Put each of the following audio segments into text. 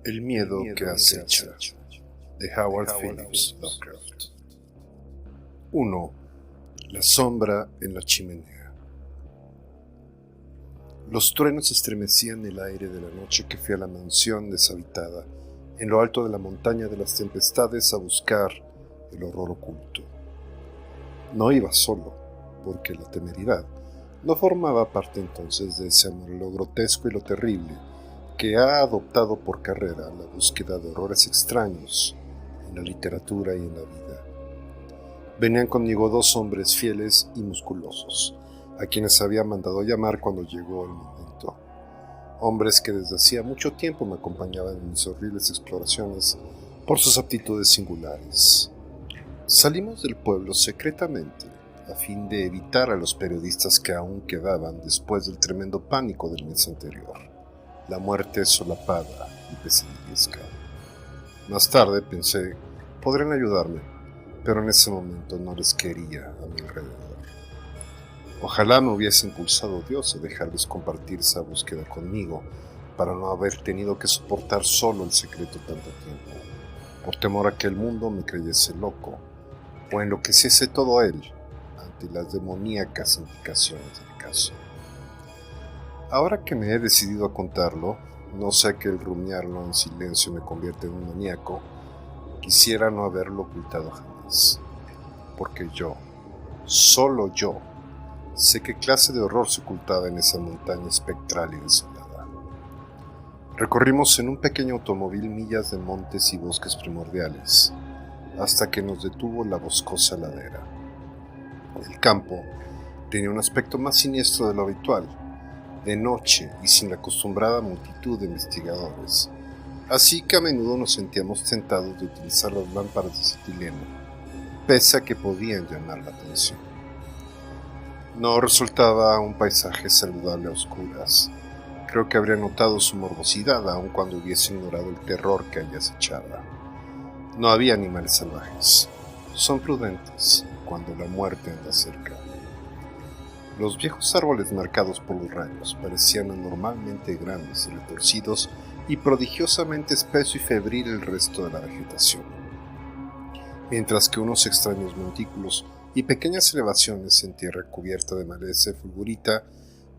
El miedo que acecha, de Howard Phillips Lovecraft. 1. La sombra en la chimenea. Los truenos estremecían el aire de la noche que fui a la mansión deshabitada, en lo alto de la montaña de las tempestades, a buscar el horror oculto. No iba solo, porque la temeridad no formaba parte entonces de ese amor, lo grotesco y lo terrible, que ha adoptado por carrera la búsqueda de horrores extraños en la literatura y en la vida. Venían conmigo 2 hombres fieles y musculosos, a quienes había mandado llamar cuando llegó el momento. Hombres que desde hacía mucho tiempo me acompañaban en mis horribles exploraciones por sus aptitudes singulares. Salimos del pueblo secretamente, a fin de evitar a los periodistas que aún quedaban después del tremendo pánico del mes anterior. La muerte solapada y pesadillesca. Más tarde pensé, podrían ayudarme, pero en ese momento no les quería a mi alrededor. Ojalá me hubiese impulsado Dios a dejarles compartir esa búsqueda conmigo, para no haber tenido que soportar solo el secreto tanto tiempo, por temor a que el mundo me creyese loco, o enloqueciese todo él, ante las demoníacas indicaciones del caso. Ahora que me he decidido a contarlo, no sé que el rumiarlo en silencio me convierte en un maníaco, quisiera no haberlo ocultado jamás. Porque yo, solo yo, sé qué clase de horror se ocultaba en esa montaña espectral y desolada. Recorrimos en un pequeño automóvil millas de montes y bosques primordiales, hasta que nos detuvo la boscosa ladera. El campo tenía un aspecto más siniestro de lo habitual, de noche y sin la acostumbrada multitud de investigadores, así que a menudo nos sentíamos tentados de utilizar las lámparas de cetileno, pese a que podían llamar la atención. No resultaba un paisaje saludable a oscuras. Creo que habría notado su morbosidad aun cuando hubiese ignorado el terror que allí acechaba. No había animales salvajes. Son prudentes cuando la muerte anda cerca. Los viejos árboles marcados por los rayos parecían anormalmente grandes y retorcidos, y prodigiosamente espeso y febril el resto de la vegetación, mientras que unos extraños montículos y pequeñas elevaciones en tierra cubierta de maleza y fulgurita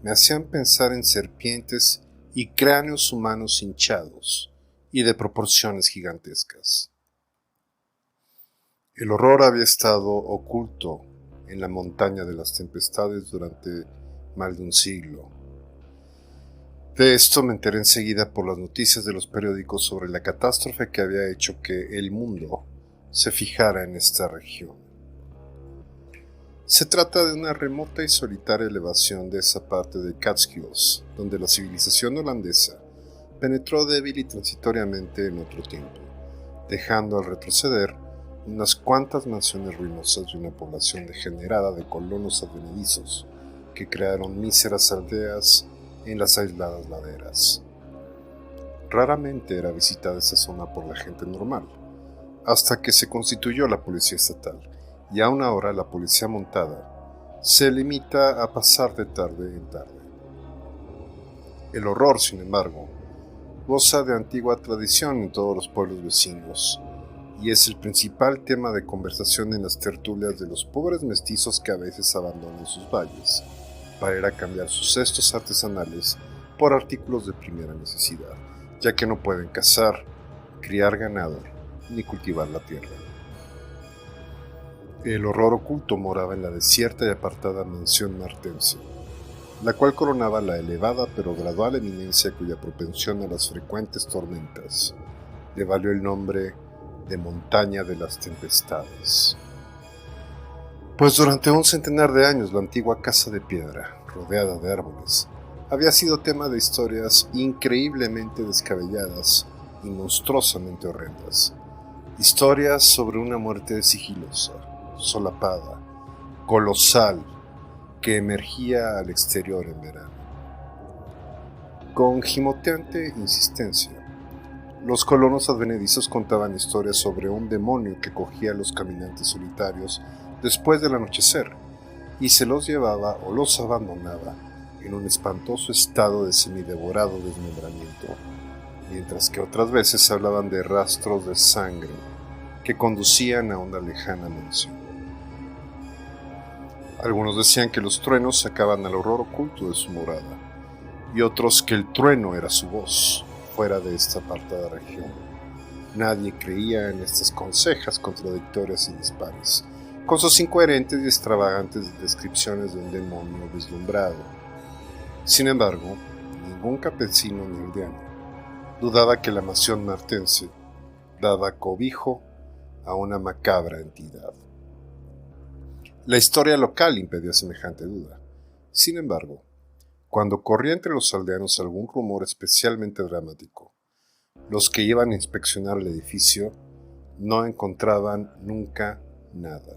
me hacían pensar en serpientes y cráneos humanos hinchados y de proporciones gigantescas. El horror había estado oculto en la montaña de las tempestades durante más de un siglo. De esto me enteré enseguida por las noticias de los periódicos sobre la catástrofe que había hecho que el mundo se fijara en esta región. Se trata de una remota y solitaria elevación de esa parte de Catskills, donde la civilización holandesa penetró débil y transitoriamente en otro tiempo, dejando al retroceder unas cuantas mansiones ruinosas de una población degenerada de colonos advenedizos que crearon míseras aldeas en las aisladas laderas. Raramente era visitada esa zona por la gente normal, hasta que se constituyó la policía estatal, y aún ahora la policía montada se limita a pasar de tarde en tarde. El horror, sin embargo, goza de antigua tradición en todos los pueblos vecinos, y es el principal tema de conversación en las tertulias de los pobres mestizos que a veces abandonan sus valles para ir a cambiar sus cestos artesanales por artículos de primera necesidad, ya que no pueden cazar, criar ganado ni cultivar la tierra. El horror oculto moraba en la desierta y apartada mansión martense, la cual coronaba la elevada pero gradual eminencia cuya propensión a las frecuentes tormentas le valió el nombre de Montaña de las Tempestades. Pues durante un centenar de años la antigua casa de piedra, rodeada de árboles, había sido tema de historias increíblemente descabelladas y monstruosamente horrendas. Historias sobre una muerte sigilosa, solapada, colosal, que emergía al exterior en verano. Con gimoteante insistencia, los colonos advenedizos contaban historias sobre un demonio que cogía a los caminantes solitarios después del anochecer y se los llevaba o los abandonaba en un espantoso estado de semidevorado desmembramiento, mientras que otras veces hablaban de rastros de sangre que conducían a una lejana mansión. Algunos decían que los truenos sacaban al horror oculto de su morada, y otros que el trueno era su voz, fuera de esta apartada región. Nadie creía en estas consejas contradictorias y dispares, con sus incoherentes y extravagantes descripciones de un demonio vislumbrado. Sin embargo, ningún campesino ni aldeano dudaba que la mansión martense daba cobijo a una macabra entidad. La historia local impedía semejante duda. Sin embargo, cuando corría entre los aldeanos algún rumor especialmente dramático, los que iban a inspeccionar el edificio no encontraban nunca nada.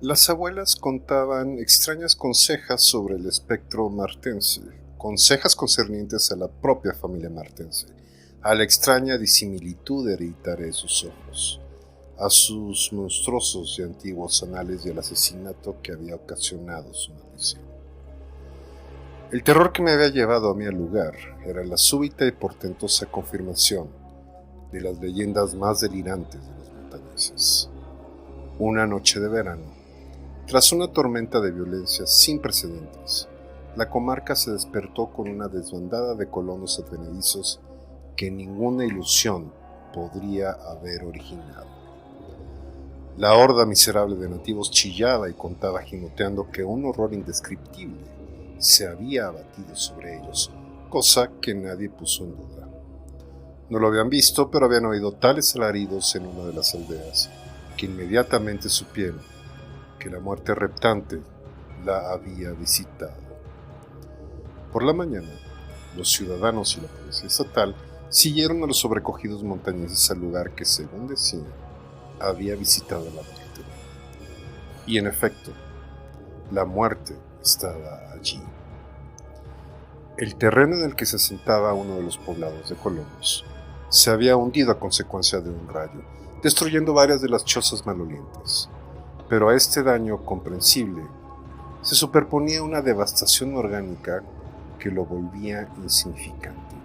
Las abuelas contaban extrañas consejas sobre el espectro martense, consejas concernientes a la propia familia martense, a la extraña disimilitud hereditaria de sus ojos, a sus monstruosos y antiguos anales del asesinato que había ocasionado su maldición. El terror que me había llevado a mí al lugar era la súbita y portentosa confirmación de las leyendas más delirantes de los montañeses. Una noche de verano, tras una tormenta de violencia sin precedentes, la comarca se despertó con una desbandada de colonos advenedizos que ninguna ilusión podría haber originado. La horda miserable de nativos chillaba y contaba gimoteando que un horror indescriptible se había abatido sobre ellos, cosa que nadie puso en duda. No lo habían visto, pero habían oído tales alaridos en una de las aldeas, que inmediatamente supieron que la muerte reptante la había visitado. Por la mañana, los ciudadanos y la policía estatal siguieron a los sobrecogidos montañeses al lugar que, según decían, había visitado la muerte. Y en efecto, la muerte estaba allí. El terreno en el que se asentaba uno de los poblados de colonos se había hundido a consecuencia de un rayo, destruyendo varias de las chozas malolientes. Pero a este daño comprensible se superponía una devastación orgánica que lo volvía insignificante.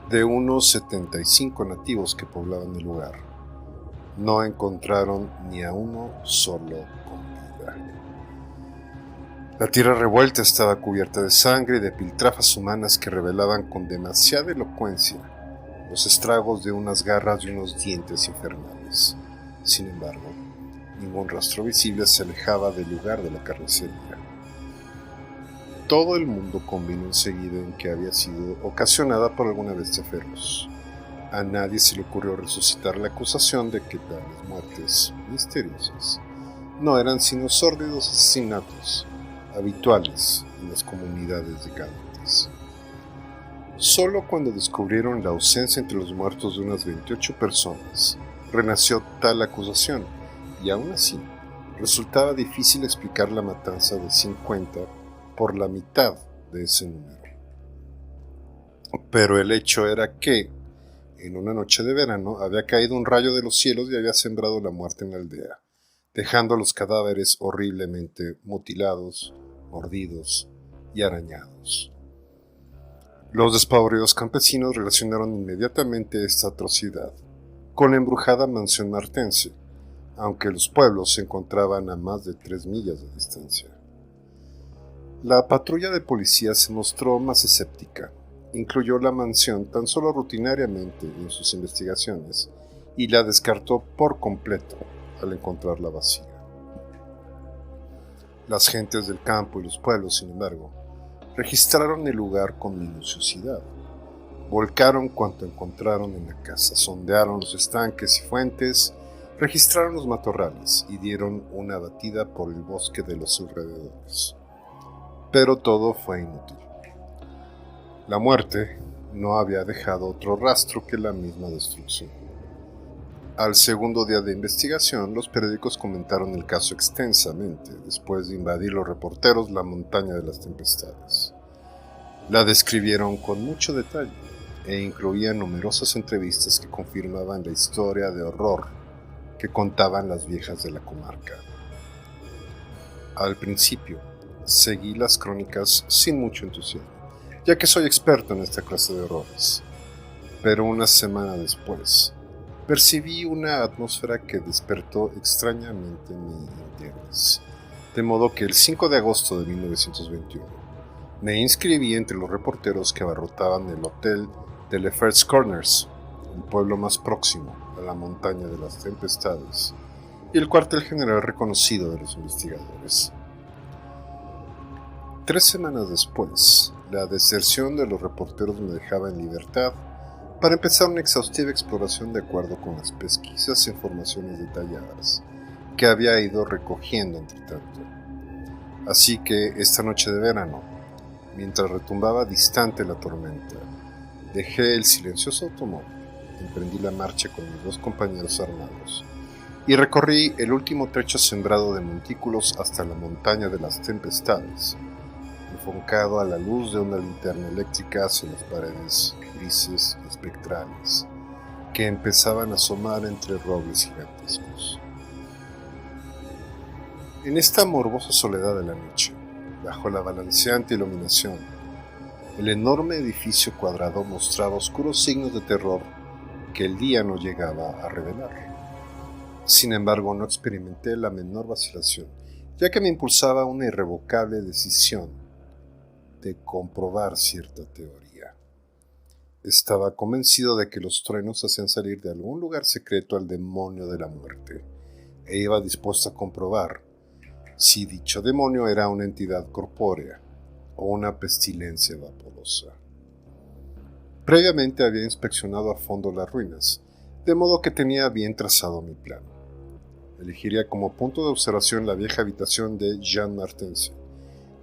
De unos 75 nativos que poblaban el lugar, no encontraron ni a uno solo con vida. La tierra revuelta estaba cubierta de sangre y de piltrafas humanas que revelaban con demasiada elocuencia los estragos de unas garras y unos dientes infernales. Sin embargo, ningún rastro visible se alejaba del lugar de la carnicería. Todo el mundo convino enseguida en que había sido ocasionada por alguna bestia feroz. A nadie se le ocurrió resucitar la acusación de que tales muertes misteriosas no eran sino sórdidos asesinatos habituales en las comunidades decadentes. Solo cuando descubrieron la ausencia entre los muertos de unas 28 personas, renació tal acusación, y aún así, resultaba difícil explicar la matanza de 50 por la mitad de ese número. Pero el hecho era que, en una noche de verano, había caído un rayo de los cielos y había sembrado la muerte en la aldea, dejando a los cadáveres horriblemente mutilados, mordidos y arañados. Los despavoridos campesinos relacionaron inmediatamente esta atrocidad con la embrujada mansión martense, aunque los pueblos se encontraban a más de 3 millas de distancia. La patrulla de policía se mostró más escéptica. Incluyó la mansión tan solo rutinariamente en sus investigaciones y la descartó por completo al encontrarla vacía. Las gentes del campo y los pueblos, sin embargo, registraron el lugar con minuciosidad. Volcaron cuanto encontraron en la casa, sondearon los estanques y fuentes, registraron los matorrales y dieron una batida por el bosque de los alrededores. Pero todo fue inútil. La muerte no había dejado otro rastro que la misma destrucción. Al segundo día de investigación, los periódicos comentaron el caso extensamente, después de invadir los reporteros la montaña de las tempestades. La describieron con mucho detalle e incluían numerosas entrevistas que confirmaban la historia de horror que contaban las viejas de la comarca. Al principio, seguí las crónicas sin mucho entusiasmo, ya que soy experto en esta clase de horrores. Pero una semana después, percibí una atmósfera que despertó extrañamente mi interés, de modo que el 5 de agosto de 1921 me inscribí entre los reporteros que abarrotaban el hotel de Lefferts Corners, el pueblo más próximo a la montaña de las tempestades, y el cuartel general reconocido de los investigadores. 3 semanas después, la deserción de los reporteros me dejaba en libertad para empezar una exhaustiva exploración de acuerdo con las pesquisas e informaciones detalladas que había ido recogiendo entre tanto. Así que esta noche de verano, mientras retumbaba distante la tormenta, dejé el silencioso automóvil, emprendí la marcha con mis 2 compañeros armados y recorrí el último trecho sembrado de montículos hasta la montaña de las tempestades, enfocado a la luz de una linterna eléctrica hacia las paredes grises y espectrales que empezaban a asomar entre robles gigantescos. En esta morbosa soledad de la noche, bajo la balanceante iluminación, el enorme edificio cuadrado mostraba oscuros signos de terror que el día no llegaba a revelar. Sin embargo, no experimenté la menor vacilación, ya que me impulsaba una irrevocable decisión de comprobar cierta teoría. Estaba convencido de que los truenos hacían salir de algún lugar secreto al demonio de la muerte, e iba dispuesto a comprobar si dicho demonio era una entidad corpórea o una pestilencia vaporosa. Previamente había inspeccionado a fondo las ruinas, de modo que tenía bien trazado mi plan. Elegiría como punto de observación la vieja habitación de Jean Martensi,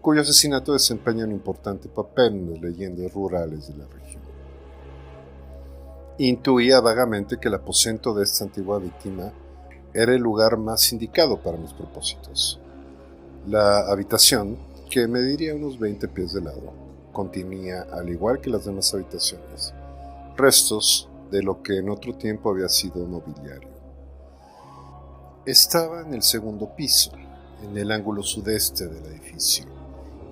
cuyo asesinato desempeña un importante papel en las leyendas rurales de la región. Intuía vagamente que el aposento de esta antigua víctima era el lugar más indicado para mis propósitos. La habitación, que mediría unos 20 pies de lado, contenía, al igual que las demás habitaciones, restos de lo que en otro tiempo había sido mobiliario. Estaba en el segundo piso, en el ángulo sudeste del edificio,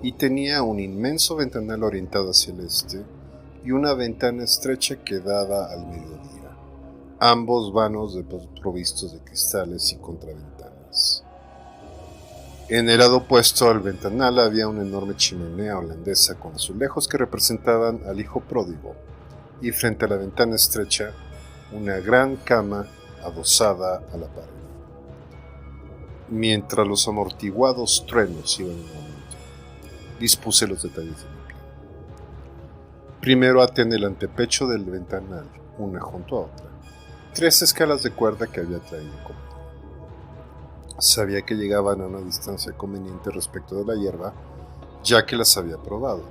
y tenía un inmenso ventanal orientado hacia el este y una ventana estrecha que daba al mediodía, ambos vanos provistos de cristales y contraventanas. En el lado opuesto al ventanal había una enorme chimenea holandesa con azulejos que representaban al hijo pródigo, y frente a la ventana estrecha, una gran cama adosada a la pared. Mientras los amortiguados truenos iban en aumento, dispuse los detalles de mi plan. Primero até en el antepecho del ventanal, una junto a otra, 3 escalas de cuerda que había traído conmigo. Sabía que llegaban a una distancia conveniente respecto de la hierba, ya que las había probado.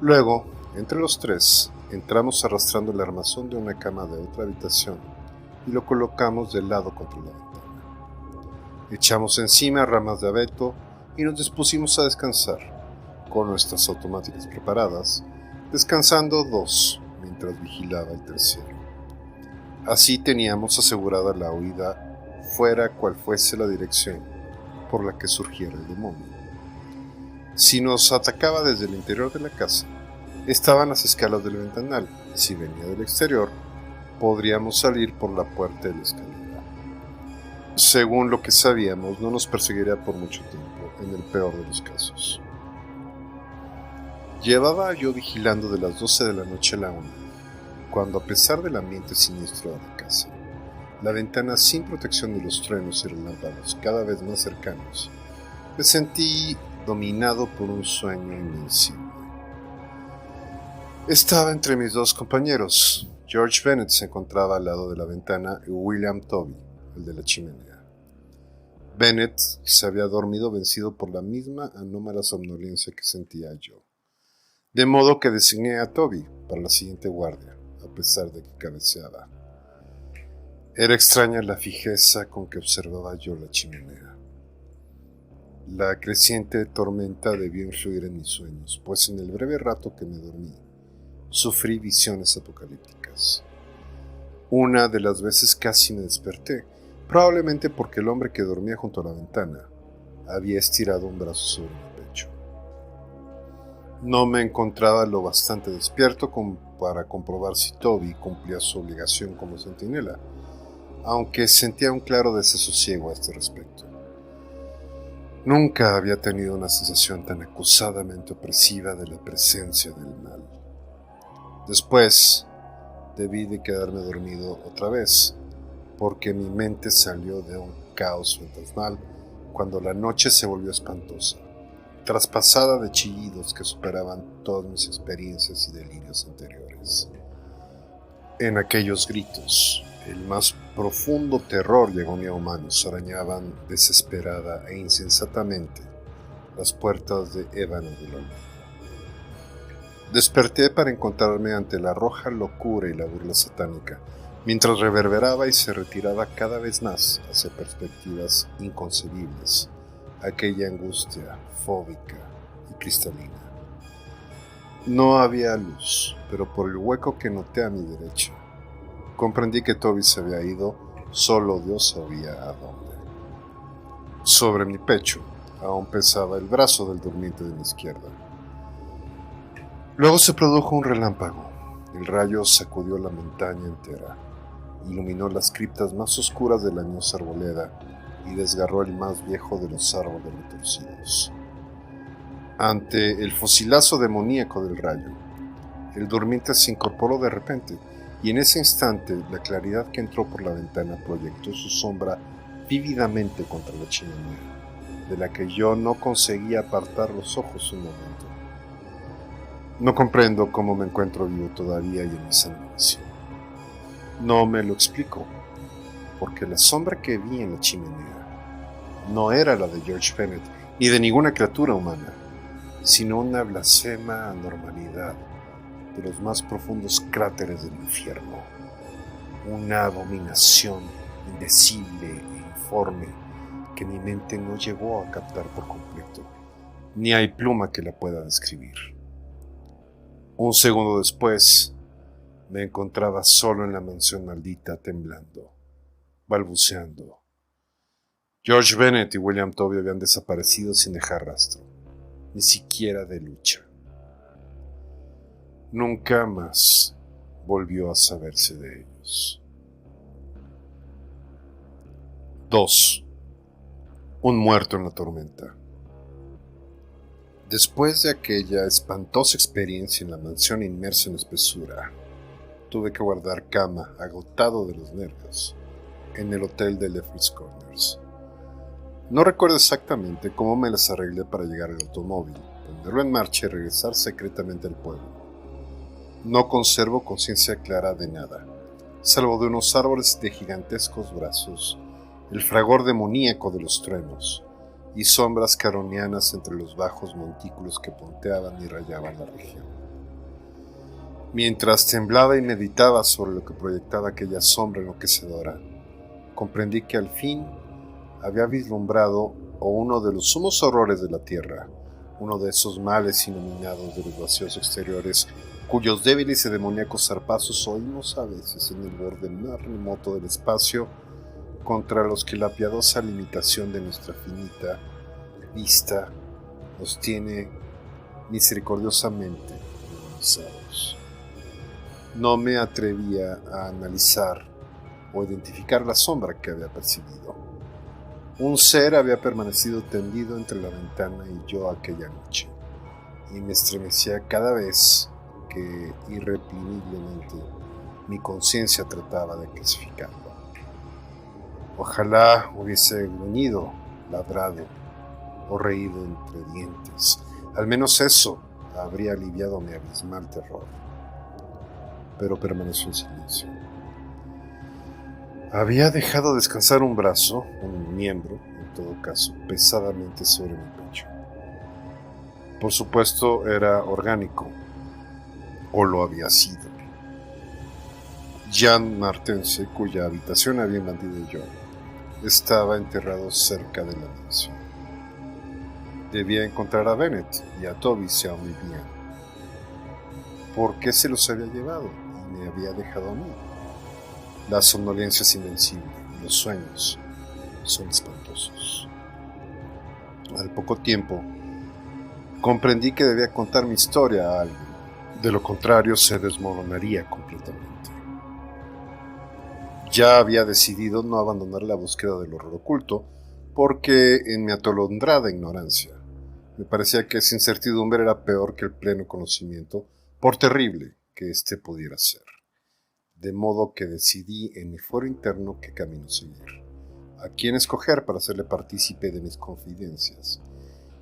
Luego, entre los 3, entramos arrastrando el armazón de una cama de otra habitación y lo colocamos de lado contra la ventana. Echamos encima ramas de abeto y nos dispusimos a descansar, con nuestras automáticas preparadas, descansando 2 mientras vigilaba el tercero. Así teníamos asegurada la huida fuera cual fuese la dirección por la que surgiera el demonio. Si nos atacaba desde el interior de la casa, estaban las escalas del ventanal. Si venía del exterior, podríamos salir por la puerta de la escalera. Según lo que sabíamos, no nos perseguiría por mucho tiempo, en el peor de los casos. Llevaba yo vigilando de las 12 de la noche a la 1, cuando, a pesar del ambiente siniestro de la casa, la ventana sin protección de los truenos y relámpagos cada vez más cercanos, me sentí dominado por un sueño invencible. Estaba entre mis 2 compañeros. George Bennett se encontraba al lado de la ventana y William Toby, el de la chimenea. Bennett se había dormido vencido por la misma anómala somnolencia que sentía yo, de modo que designé a Toby para la siguiente guardia, a pesar de que cabeceaba. Era extraña la fijeza con que observaba yo la chimenea. La creciente tormenta debió influir en mis sueños, pues en el breve rato que me dormí, sufrí visiones apocalípticas. Una de las veces casi me desperté, probablemente porque el hombre que dormía junto a la ventana había estirado un brazo sobre mi pecho. No me encontraba lo bastante despierto para comprobar si Toby cumplía su obligación como centinela, aunque sentía un claro desasosiego a este respecto. Nunca había tenido una sensación tan acusadamente opresiva de la presencia del mal. Después, debí de quedarme dormido otra vez, porque mi mente salió de un caos fantasmal cuando la noche se volvió espantosa, traspasada de chillidos que superaban todas mis experiencias y delirios anteriores. En aquellos gritos, el más profundo terror y agonía humanos arañaban desesperada e insensatamente las puertas de ébano de la almohada. Desperté para encontrarme ante la roja locura y la burla satánica, mientras reverberaba y se retiraba cada vez más hacia perspectivas inconcebibles, aquella angustia fóbica y cristalina. No había luz, pero por el hueco que noté a mi derecha, comprendí que Toby se había ido, solo Dios sabía a dónde. Sobre mi pecho aún pesaba el brazo del durmiente de mi izquierda. Luego se produjo un relámpago. El rayo sacudió la montaña entera, iluminó las criptas más oscuras de la añosa arboleda y desgarró el más viejo de los árboles retorcidos. Ante el fusilazo demoníaco del rayo, el durmiente se incorporó de repente, y en ese instante la claridad que entró por la ventana proyectó su sombra vívidamente contra la chimenea, de la que yo no conseguía apartar los ojos un momento. No comprendo cómo me encuentro vivo todavía y en mi sano juicio. No me lo explico, porque la sombra que vi en la chimenea no era la de George Bennett ni de ninguna criatura humana, sino una blasfema anormalidad de los más profundos cráteres del infierno, una abominación indecible e informe que mi mente no llegó a captar por completo, ni hay pluma que la pueda describir. Un segundo después, me encontraba solo en la mansión maldita, temblando, balbuceando. George Bennett y William Toby habían desaparecido sin dejar rastro, ni siquiera de lucha. Nunca más volvió a saberse de ellos. 2. Un muerto en la tormenta. Después de aquella espantosa experiencia en la mansión inmersa en espesura, tuve que guardar cama, agotado de los nervios, en el hotel de Leffers Corners. No recuerdo exactamente cómo me las arreglé para llegar al automóvil, ponerlo en marcha y regresar secretamente al pueblo. No conservo conciencia clara de nada, salvo de unos árboles de gigantescos brazos, el fragor demoníaco de los truenos y sombras caronianas entre los bajos montículos que punteaban y rayaban la región. Mientras temblaba y meditaba sobre lo que proyectaba aquella sombra enloquecedora, comprendí que al fin había vislumbrado uno de los sumos horrores de la tierra, uno de esos males inominados de los vacíos exteriores, cuyos débiles y demoníacos zarpazos oímos a veces en el borde más remoto del espacio, contra los que la piadosa limitación de nuestra finita vista nos tiene misericordiosamente inmunizados. No me atrevía a analizar o identificar la sombra que había percibido. Un ser había permanecido tendido entre la ventana y yo aquella noche, y me estremecía cada vez que irreprimiblemente mi conciencia trataba de clasificarlo. Ojalá hubiese gruñido, ladrado o reído entre dientes. Al menos eso habría aliviado mi abismal terror. Pero permaneció en silencio. Había dejado descansar un brazo, un miembro, en todo caso, pesadamente sobre mi pecho. Por supuesto, era orgánico, o lo había sido. Jean Martense, cuya habitación había invadido yo, estaba enterrado cerca de la mansión. Debía encontrar a Bennett y a Toby si aún vivían. ¿Por qué se los había llevado y me había dejado a mí? La somnolencia es invencible y los sueños son espantosos. Al poco tiempo, Comprendí que debía contar mi historia a alguien, de lo contrario se desmoronaría completamente. Ya había decidido no abandonar la búsqueda del horror oculto, porque en mi atolondrada ignorancia, me parecía que esa incertidumbre era peor que el pleno conocimiento, por terrible que éste pudiera ser. De modo que decidí en mi foro interno qué camino seguir, a quién escoger para hacerle partícipe de mis confidencias,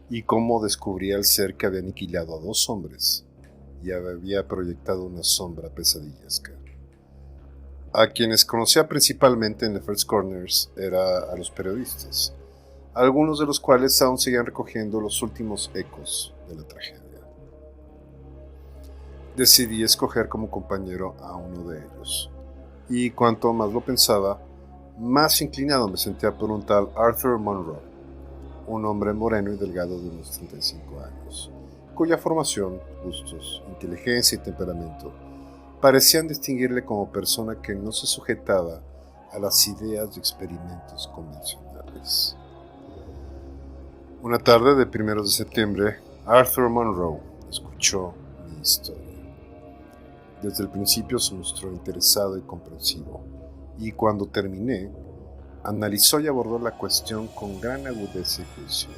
y cómo descubría el ser que había aniquilado a 2 hombres y había proyectado una sombra pesadillesca. A quienes conocía principalmente en The First Corners era a los periodistas, algunos de los cuales aún seguían recogiendo los últimos ecos de la tragedia. Decidí escoger como compañero a uno de ellos, y cuanto más lo pensaba, más inclinado me sentía por un tal Arthur Monroe, un hombre moreno y delgado de unos 35 años, cuya formación, gustos, inteligencia y temperamento parecían distinguirle como persona que no se sujetaba a las ideas y experimentos convencionales. Una tarde de 1 de septiembre, Arthur Monroe escuchó mi historia. Desde el principio se mostró interesado y comprensivo, y cuando terminé, analizó y abordó la cuestión con gran agudeza y juicio.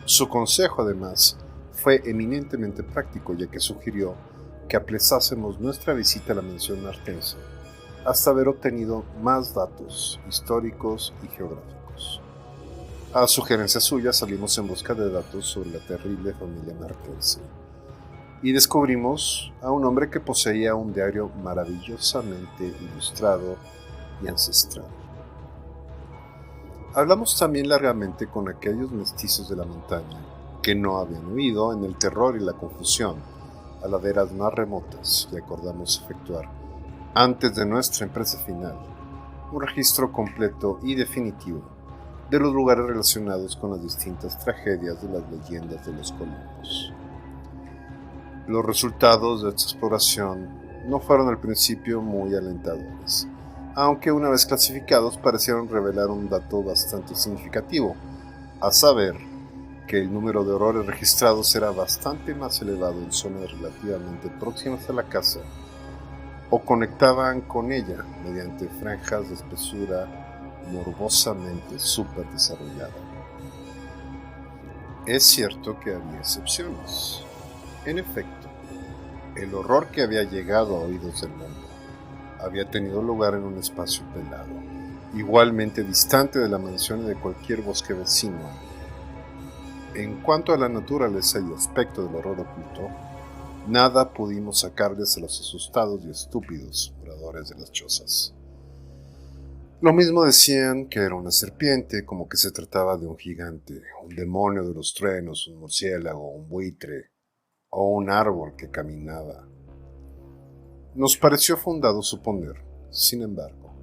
Su consejo, además, fue eminentemente práctico, ya que sugirió que aplazásemos nuestra visita a la mansión martense hasta haber obtenido más datos históricos y geográficos. A sugerencia suya salimos en busca de datos sobre la terrible familia martense y descubrimos a un hombre que poseía un diario maravillosamente ilustrado y ancestral. Hablamos también largamente con aquellos mestizos de la montaña que no habían huido en el terror y la confusión a laderas más remotas y acordamos efectuar, antes de nuestra empresa final, un registro completo y definitivo de los lugares relacionados con las distintas tragedias de las leyendas de los colonos. Los resultados de esta exploración no fueron al principio muy alentadores, aunque una vez clasificados parecieron revelar un dato bastante significativo, a saber que el número de horrores registrados era bastante más elevado en zonas relativamente próximas a la casa o conectaban con ella mediante franjas de espesura morbosamente súper desarrollada. Es cierto que había excepciones. En efecto, el horror que había llegado a oídos del mundo había tenido lugar en un espacio pelado, igualmente distante de la mansión y de cualquier bosque vecino. En cuanto a la naturaleza y aspecto del horror oculto, nada pudimos sacarles a los asustados y estúpidos moradores de las chozas. Lo mismo decían que era una serpiente, como que se trataba de un gigante, un demonio de los truenos, un murciélago, un buitre o un árbol que caminaba. Nos pareció fundado suponer, sin embargo,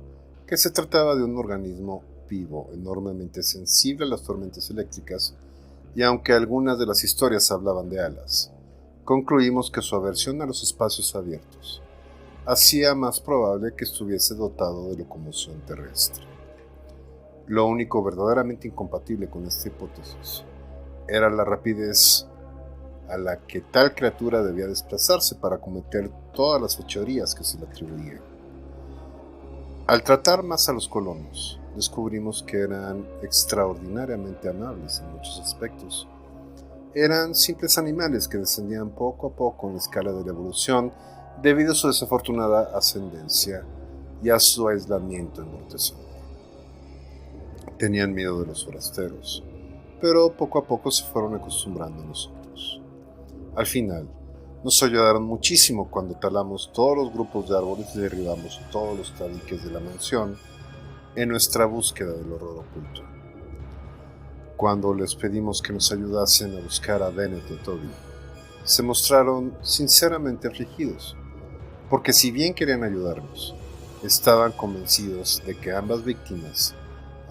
que se trataba de un organismo vivo, enormemente sensible a las tormentas eléctricas, y aunque algunas de las historias hablaban de alas, concluimos que su aversión a los espacios abiertos hacía más probable que estuviese dotado de locomoción terrestre. Lo único verdaderamente incompatible con esta hipótesis era la rapidez a la que tal criatura debía desplazarse para cometer todas las fechorías que se le atribuían. Al tratar más a los colonos, descubrimos que eran extraordinariamente amables en muchos aspectos. Eran simples animales que descendían poco a poco en la escala de la evolución debido a su desafortunada ascendencia y a su aislamiento embrutecedor. Tenían miedo de los forasteros, pero poco a poco se fueron acostumbrando a nosotros. Al final, nos ayudaron muchísimo cuando talamos todos los grupos de árboles y derribamos todos los tabiques de la mansión en nuestra búsqueda del horror oculto. Cuando les pedimos que nos ayudasen a buscar a Bennett y Toby, se mostraron sinceramente afligidos, porque si bien querían ayudarnos, estaban convencidos de que ambas víctimas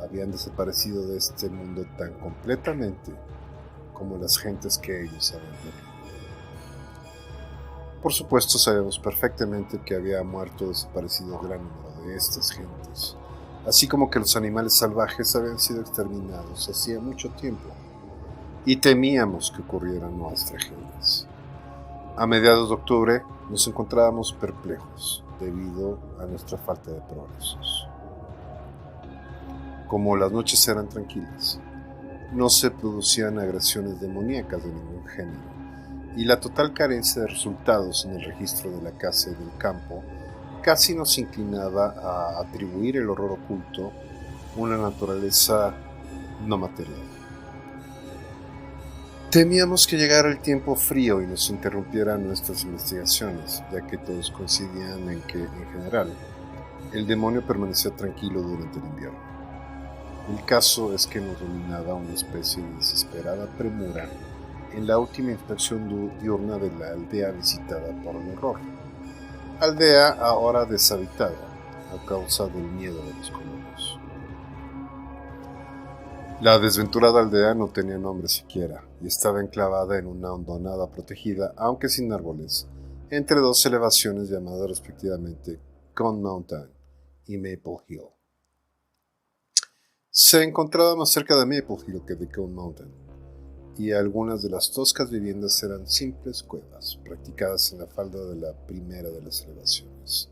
habían desaparecido de este mundo tan completamente como las gentes que ellos habían perdido. Por supuesto, sabemos perfectamente que había muerto o desaparecido gran número de estas gentes, así como que los animales salvajes habían sido exterminados hacía mucho tiempo, y temíamos que ocurrieran nuevas tragedias. A mediados de octubre nos encontrábamos perplejos debido a nuestra falta de progresos. Como las noches eran tranquilas, no se producían agresiones demoníacas de ningún género, y la total carencia de resultados en el registro de la casa y del campo casi nos inclinaba a atribuir el horror oculto una naturaleza no material. Temíamos que llegara el tiempo frío y nos interrumpiera nuestras investigaciones, ya que todos coincidían en que, en general, el demonio permanecía tranquilo durante el invierno. El caso es que nos dominaba una especie de desesperada premura en la última inspección diurna de la aldea visitada por el horror. Aldea ahora deshabitada a causa del miedo de los colonos. La desventurada aldea no tenía nombre siquiera y estaba enclavada en una hondonada protegida, aunque sin árboles, entre dos elevaciones llamadas respectivamente Cone Mountain y Maple Hill. Se encontraba más cerca de Maple Hill que de Cone Mountain, y algunas de las toscas viviendas eran simples cuevas, practicadas en la falda de la primera de las elevaciones.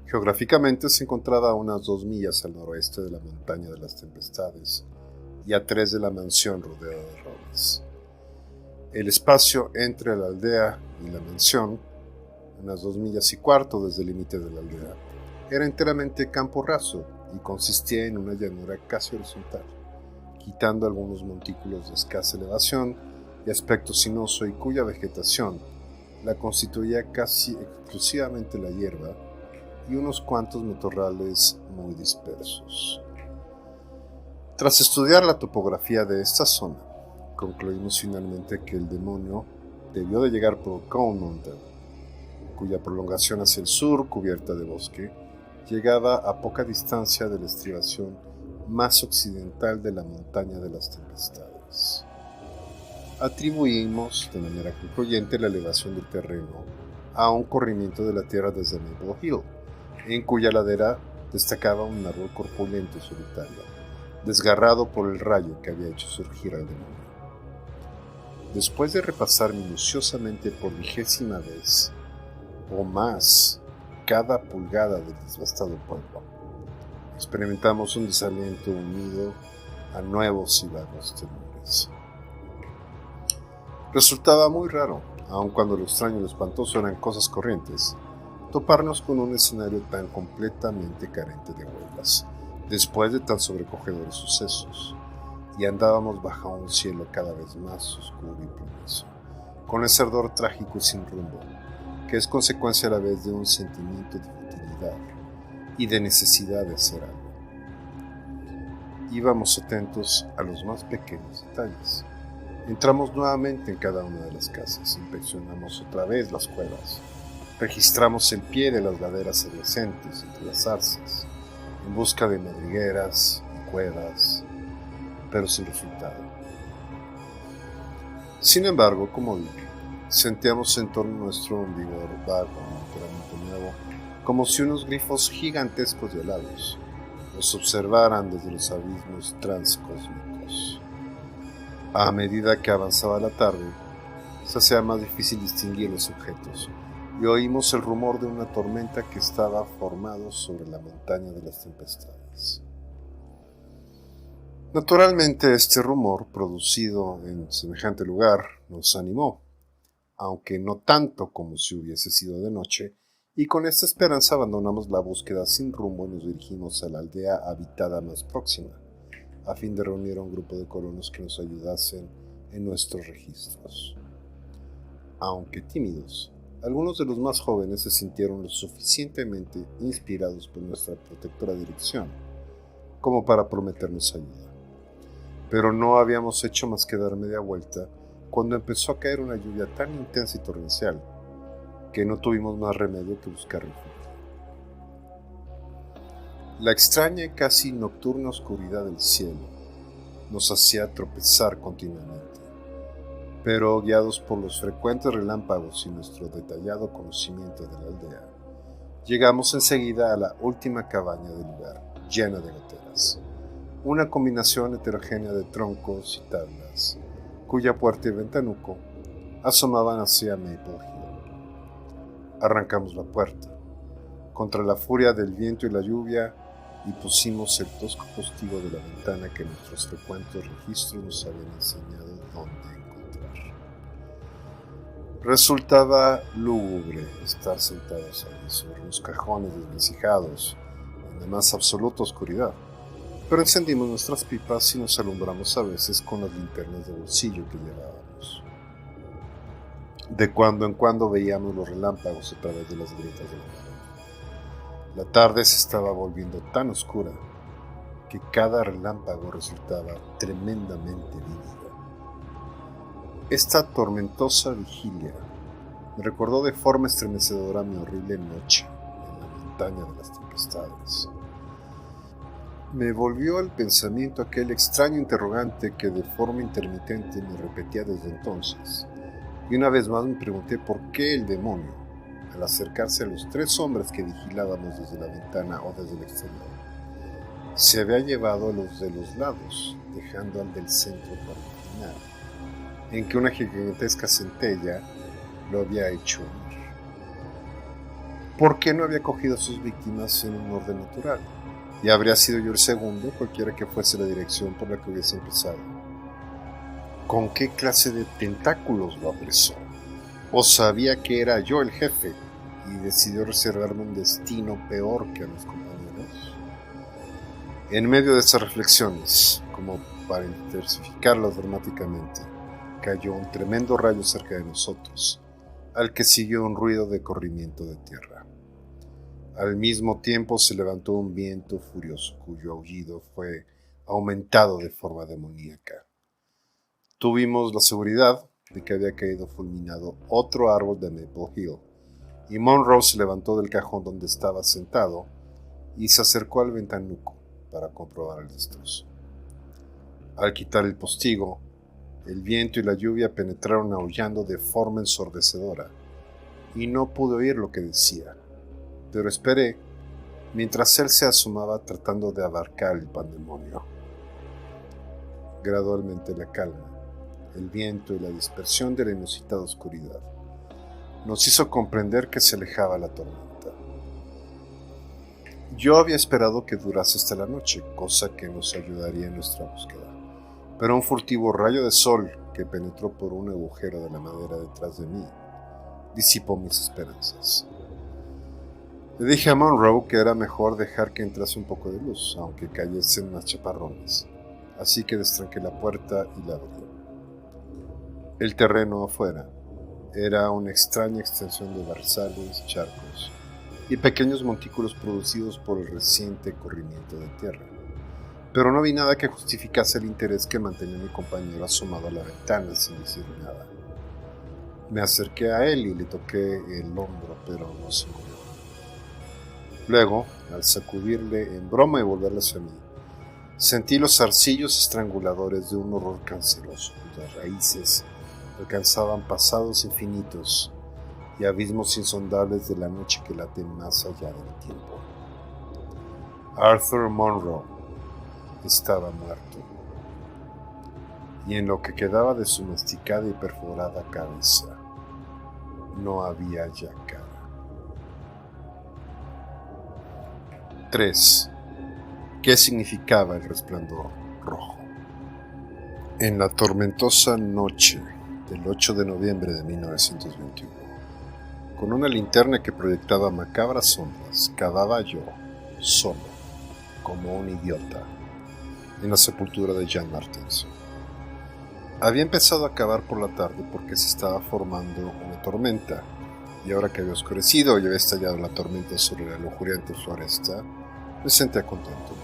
Geográficamente se encontraba a unas 2 millas al noroeste de la montaña de las tempestades y a 3 de la mansión rodeada de robles. El espacio entre la aldea y la mansión, unas 2 millas y cuarto desde el límite de la aldea, era enteramente campo raso y consistía en una llanura casi horizontal, quitando algunos montículos de escasa elevación y aspecto sinuoso y cuya vegetación la constituía casi exclusivamente la hierba y unos cuantos matorrales muy dispersos. Tras estudiar la topografía de esta zona, concluimos finalmente que el demonio debió de llegar por Cone Mountain, cuya prolongación hacia el sur, cubierta de bosque, llegaba a poca distancia de la estribación más occidental de la montaña de las tempestades. Atribuimos de manera concluyente la elevación del terreno a un corrimiento de la tierra desde Maple Hill, en cuya ladera destacaba un árbol corpulento y solitario, desgarrado por el rayo que había hecho surgir al demonio. Después de repasar minuciosamente por 20ª vez, o más, cada pulgada del devastado pueblo, experimentamos un desaliento unido a nuevos y vagos temores. Resultaba muy raro, aun cuando lo extraño y lo espantoso eran cosas corrientes, toparnos con un escenario tan completamente carente de huellas, después de tan sobrecogedores sucesos, y andábamos bajo un cielo cada vez más oscuro y plumoso, con ese ardor trágico y sin rumbo, que es consecuencia a la vez de un sentimiento de futilidad y de necesidad de hacer algo. Íbamos atentos a los más pequeños detalles. Entramos nuevamente en cada una de las casas, inspeccionamos otra vez las cuevas, registramos el pie de las laderas adyacentes entre las zarzas, en busca de madrigueras y cuevas, pero sin resultado. Sin embargo, como dije, sentíamos en torno nuestro un vigor vago, enteramente nuevo, como si unos grifos gigantescos y helados nos observaran desde los abismos transcósmicos. A medida que avanzaba la tarde, se hacía más difícil distinguir los objetos, y oímos el rumor de una tormenta que estaba formado sobre la montaña de las tempestades. Naturalmente, este rumor, producido en semejante lugar, nos animó, aunque no tanto como si hubiese sido de noche, y con esta esperanza abandonamos la búsqueda sin rumbo y nos dirigimos a la aldea habitada más próxima, a fin de reunir a un grupo de colonos que nos ayudasen en nuestros registros. Aunque tímidos, algunos de los más jóvenes se sintieron lo suficientemente inspirados por nuestra protectora dirección como para prometernos ayuda. Pero no habíamos hecho más que dar media vuelta cuando empezó a caer una lluvia tan intensa y torrencial que no tuvimos más remedio que buscar refugio. La extraña y casi nocturna oscuridad del cielo nos hacía tropezar continuamente, pero guiados por los frecuentes relámpagos y nuestro detallado conocimiento de la aldea, llegamos enseguida a la última cabaña del lugar, llena de goteras, una combinación heterogénea de troncos y tablas, cuya puerta y ventanuco asomaban hacia Maple Hill. Arrancamos la puerta, contra la furia del viento y la lluvia, y pusimos el tosco postigo de la ventana que nuestros frecuentes registros nos habían enseñado dónde encontrar. Resultaba lúgubre estar sentados ahí sobre unos cajones desvencijados, en la más absoluta oscuridad, pero encendimos nuestras pipas y nos alumbramos a veces con las linternas de bolsillo que llevábamos. De cuando en cuando veíamos los relámpagos a través de las grietas de la mano. La tarde se estaba volviendo tan oscura que cada relámpago resultaba tremendamente vívida. Esta tormentosa vigilia me recordó de forma estremecedora mi horrible noche en la montaña de las tempestades. Me volvió al pensamiento aquel extraño interrogante que de forma intermitente me repetía desde entonces, y una vez más me pregunté por qué el demonio, al acercarse a los 3 hombres que vigilábamos desde la ventana o desde el exterior, se había llevado a los de los lados, dejando al del centro para el final, en que una gigantesca centella lo había hecho huir. ¿Por qué no había cogido a sus víctimas en un orden natural? Y habría sido yo el segundo, cualquiera que fuese la dirección por la que hubiese empezado. ¿Con qué clase de tentáculos lo apresó? ¿O sabía que era yo el jefe y decidió reservarme un destino peor que a mis compañeros? En medio de estas reflexiones, como para intensificarlas dramáticamente, cayó un tremendo rayo cerca de nosotros, al que siguió un ruido de corrimiento de tierra. Al mismo tiempo se levantó un viento furioso, cuyo aullido fue aumentado de forma demoníaca. Tuvimos la seguridad de que había caído fulminado otro árbol de Maple Hill, y Monroe se levantó del cajón donde estaba sentado y se acercó al ventanuco para comprobar el destrozo. Al quitar el postigo, el viento y la lluvia penetraron aullando de forma ensordecedora, y no pude oír lo que decía, pero esperé mientras él se asomaba tratando de abarcar el pandemonio. Gradualmente la calma, el viento y la dispersión de la inusitada oscuridad nos hizo comprender que se alejaba la tormenta. Yo había esperado que durase hasta la noche, cosa que nos ayudaría en nuestra búsqueda, pero un furtivo rayo de sol que penetró por un agujero de la madera detrás de mí disipó mis esperanzas. Le dije a Monroe que era mejor dejar que entrase un poco de luz, aunque cayesen más chaparrones, así que destranqué la puerta y la abrí. El terreno afuera era una extraña extensión de barzales, charcos y pequeños montículos producidos por el reciente corrimiento de tierra, pero no vi nada que justificase el interés que mantenía mi compañero asomado a la ventana sin decir nada. Me acerqué a él y le toqué el hombro, pero no se movió. Luego, al sacudirle en broma y volverle hacia mí, sentí los zarcillos estranguladores de un horror canceroso, cuyas raíces alcanzaban pasados infinitos y abismos insondables de la noche que late más allá del tiempo. Arthur Monroe estaba muerto, y en lo que quedaba de su masticada y perforada cabeza no había ya cara. 3. ¿Qué significaba el resplandor rojo? En la tormentosa noche del 8 de noviembre de 1921, con una linterna que proyectaba macabras sombras, cavaba yo, solo, como un idiota, en la sepultura de Jan Martenson. Había empezado a cavar por la tarde porque se estaba formando una tormenta, y ahora que había oscurecido y había estallado la tormenta sobre la lujuriante floresta, me sentía contento.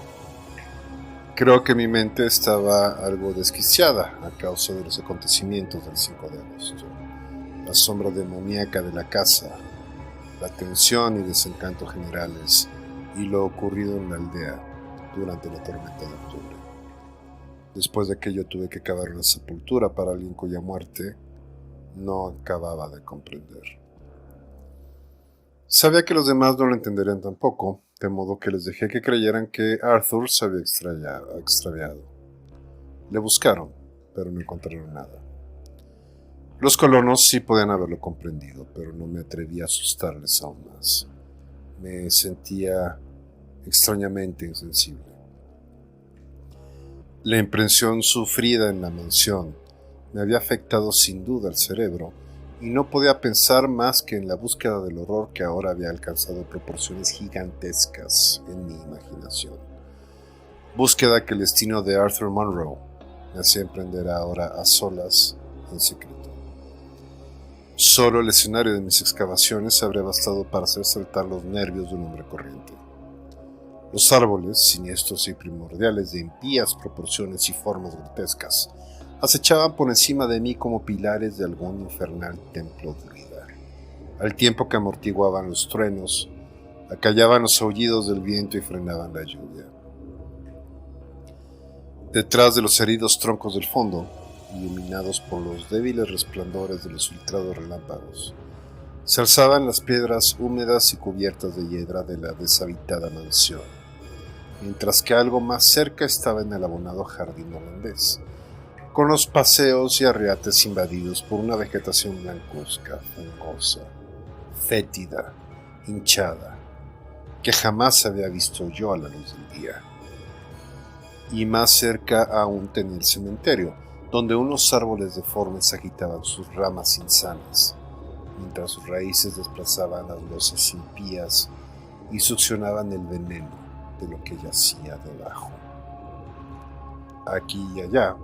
Creo que mi mente estaba algo desquiciada a causa de los acontecimientos del 5 de agosto, la sombra demoníaca de la casa, la tensión y desencanto generales y lo ocurrido en la aldea durante la tormenta de octubre. Después de aquello tuve que cavar una sepultura para alguien cuya muerte no acababa de comprender. Sabía que los demás no lo entenderían tampoco, de modo que les dejé que creyeran que Arthur se había extraviado. Le buscaron, pero no encontraron nada. Los colonos sí podían haberlo comprendido, pero no me atreví a asustarles aún más. Me sentía extrañamente insensible. La impresión sufrida en la mansión me había afectado sin duda el cerebro y no podía pensar más que en la búsqueda del horror que ahora había alcanzado proporciones gigantescas en mi imaginación. Búsqueda que el destino de Arthur Monroe me hacía emprender ahora a solas, en secreto. Solo el escenario de mis excavaciones habría bastado para hacer saltar los nervios de un hombre corriente. Los árboles, siniestros y primordiales de impías proporciones y formas grotescas, acechaban por encima de mí como pilares de algún infernal templo druida. Al tiempo que amortiguaban los truenos, acallaban los aullidos del viento y frenaban la lluvia. Detrás de los heridos troncos del fondo, iluminados por los débiles resplandores de los filtrados relámpagos, se alzaban las piedras húmedas y cubiertas de hiedra de la deshabitada mansión, mientras que algo más cerca estaba en el abonado jardín holandés, con los paseos y arriates invadidos por una vegetación blancuzca, fangosa, fétida, hinchada, que jamás había visto yo a la luz del día. Y más cerca aún tenía el cementerio, donde unos árboles deformes agitaban sus ramas insanas, mientras sus raíces desplazaban las losas impías y succionaban el veneno de lo que yacía debajo. Aquí y allá,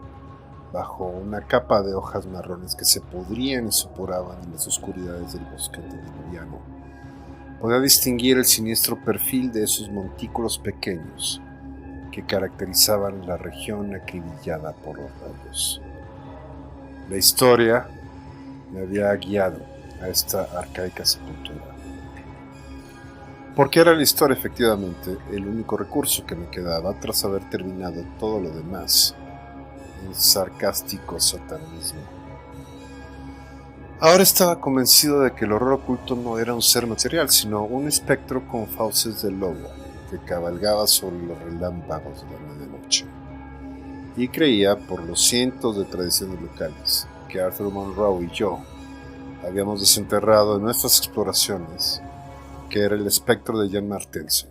bajo una capa de hojas marrones que se podrían y suporaban en las oscuridades del bosque antediluviano, podía distinguir el siniestro perfil de esos montículos pequeños que caracterizaban la región acribillada por los rayos. La historia me había guiado a esta arcaica sepultura. Porque era la historia efectivamente el único recurso que me quedaba tras haber terminado todo lo demás, el sarcástico satanismo. Ahora estaba convencido de que el horror oculto no era un ser material, sino un espectro con fauces de lobo que cabalgaba sobre los relámpagos de la medianoche. Y creía, por los cientos de tradiciones locales que Arthur Monroe y yo habíamos desenterrado en nuestras exploraciones, que era el espectro de Jean Martense,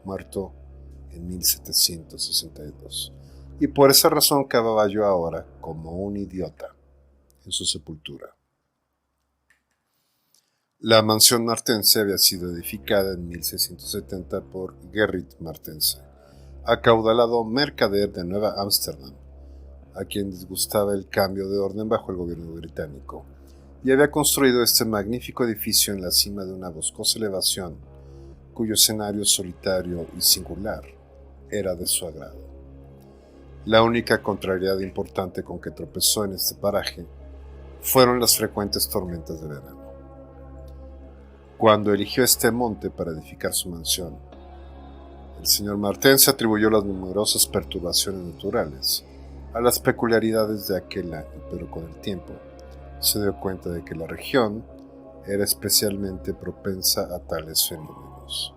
muerto en 1762. Y por esa razón cavaba yo ahora, como un idiota, en su sepultura. La mansión Martense había sido edificada en 1670 por Gerrit Martense, acaudalado mercader de Nueva Ámsterdam, a quien disgustaba el cambio de orden bajo el gobierno británico, y había construido este magnífico edificio en la cima de una boscosa elevación, cuyo escenario solitario y singular era de su agrado. La única contrariedad importante con que tropezó en este paraje fueron las frecuentes tormentas de verano. Cuando eligió este monte para edificar su mansión, el señor Martense atribuyó las numerosas perturbaciones naturales a las peculiaridades de aquel año, pero con el tiempo se dio cuenta de que la región era especialmente propensa a tales fenómenos.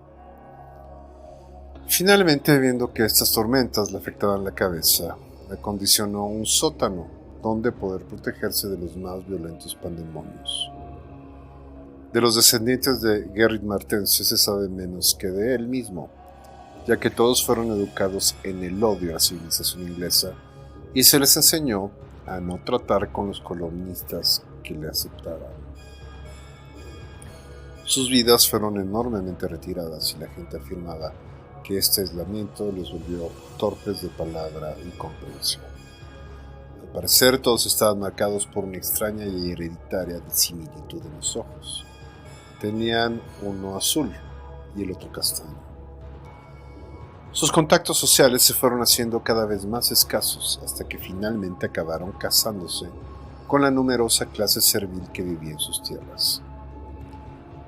Finalmente, viendo que estas tormentas le afectaban la cabeza, acondicionó un sótano donde poder protegerse de los más violentos pandemonios. De los descendientes de Gerrit Martense se sabe menos que de él mismo, ya que todos fueron educados en el odio a la civilización inglesa y se les enseñó a no tratar con los colonialistas que le aceptaban. Sus vidas fueron enormemente retiradas y la gente afirmaba que este aislamiento los volvió torpes de palabra y comprensión. Al parecer todos estaban marcados por una extraña y hereditaria disimilitud en los ojos. Tenían uno azul y el otro castaño. Sus contactos sociales se fueron haciendo cada vez más escasos hasta que finalmente acabaron casándose con la numerosa clase servil que vivía en sus tierras.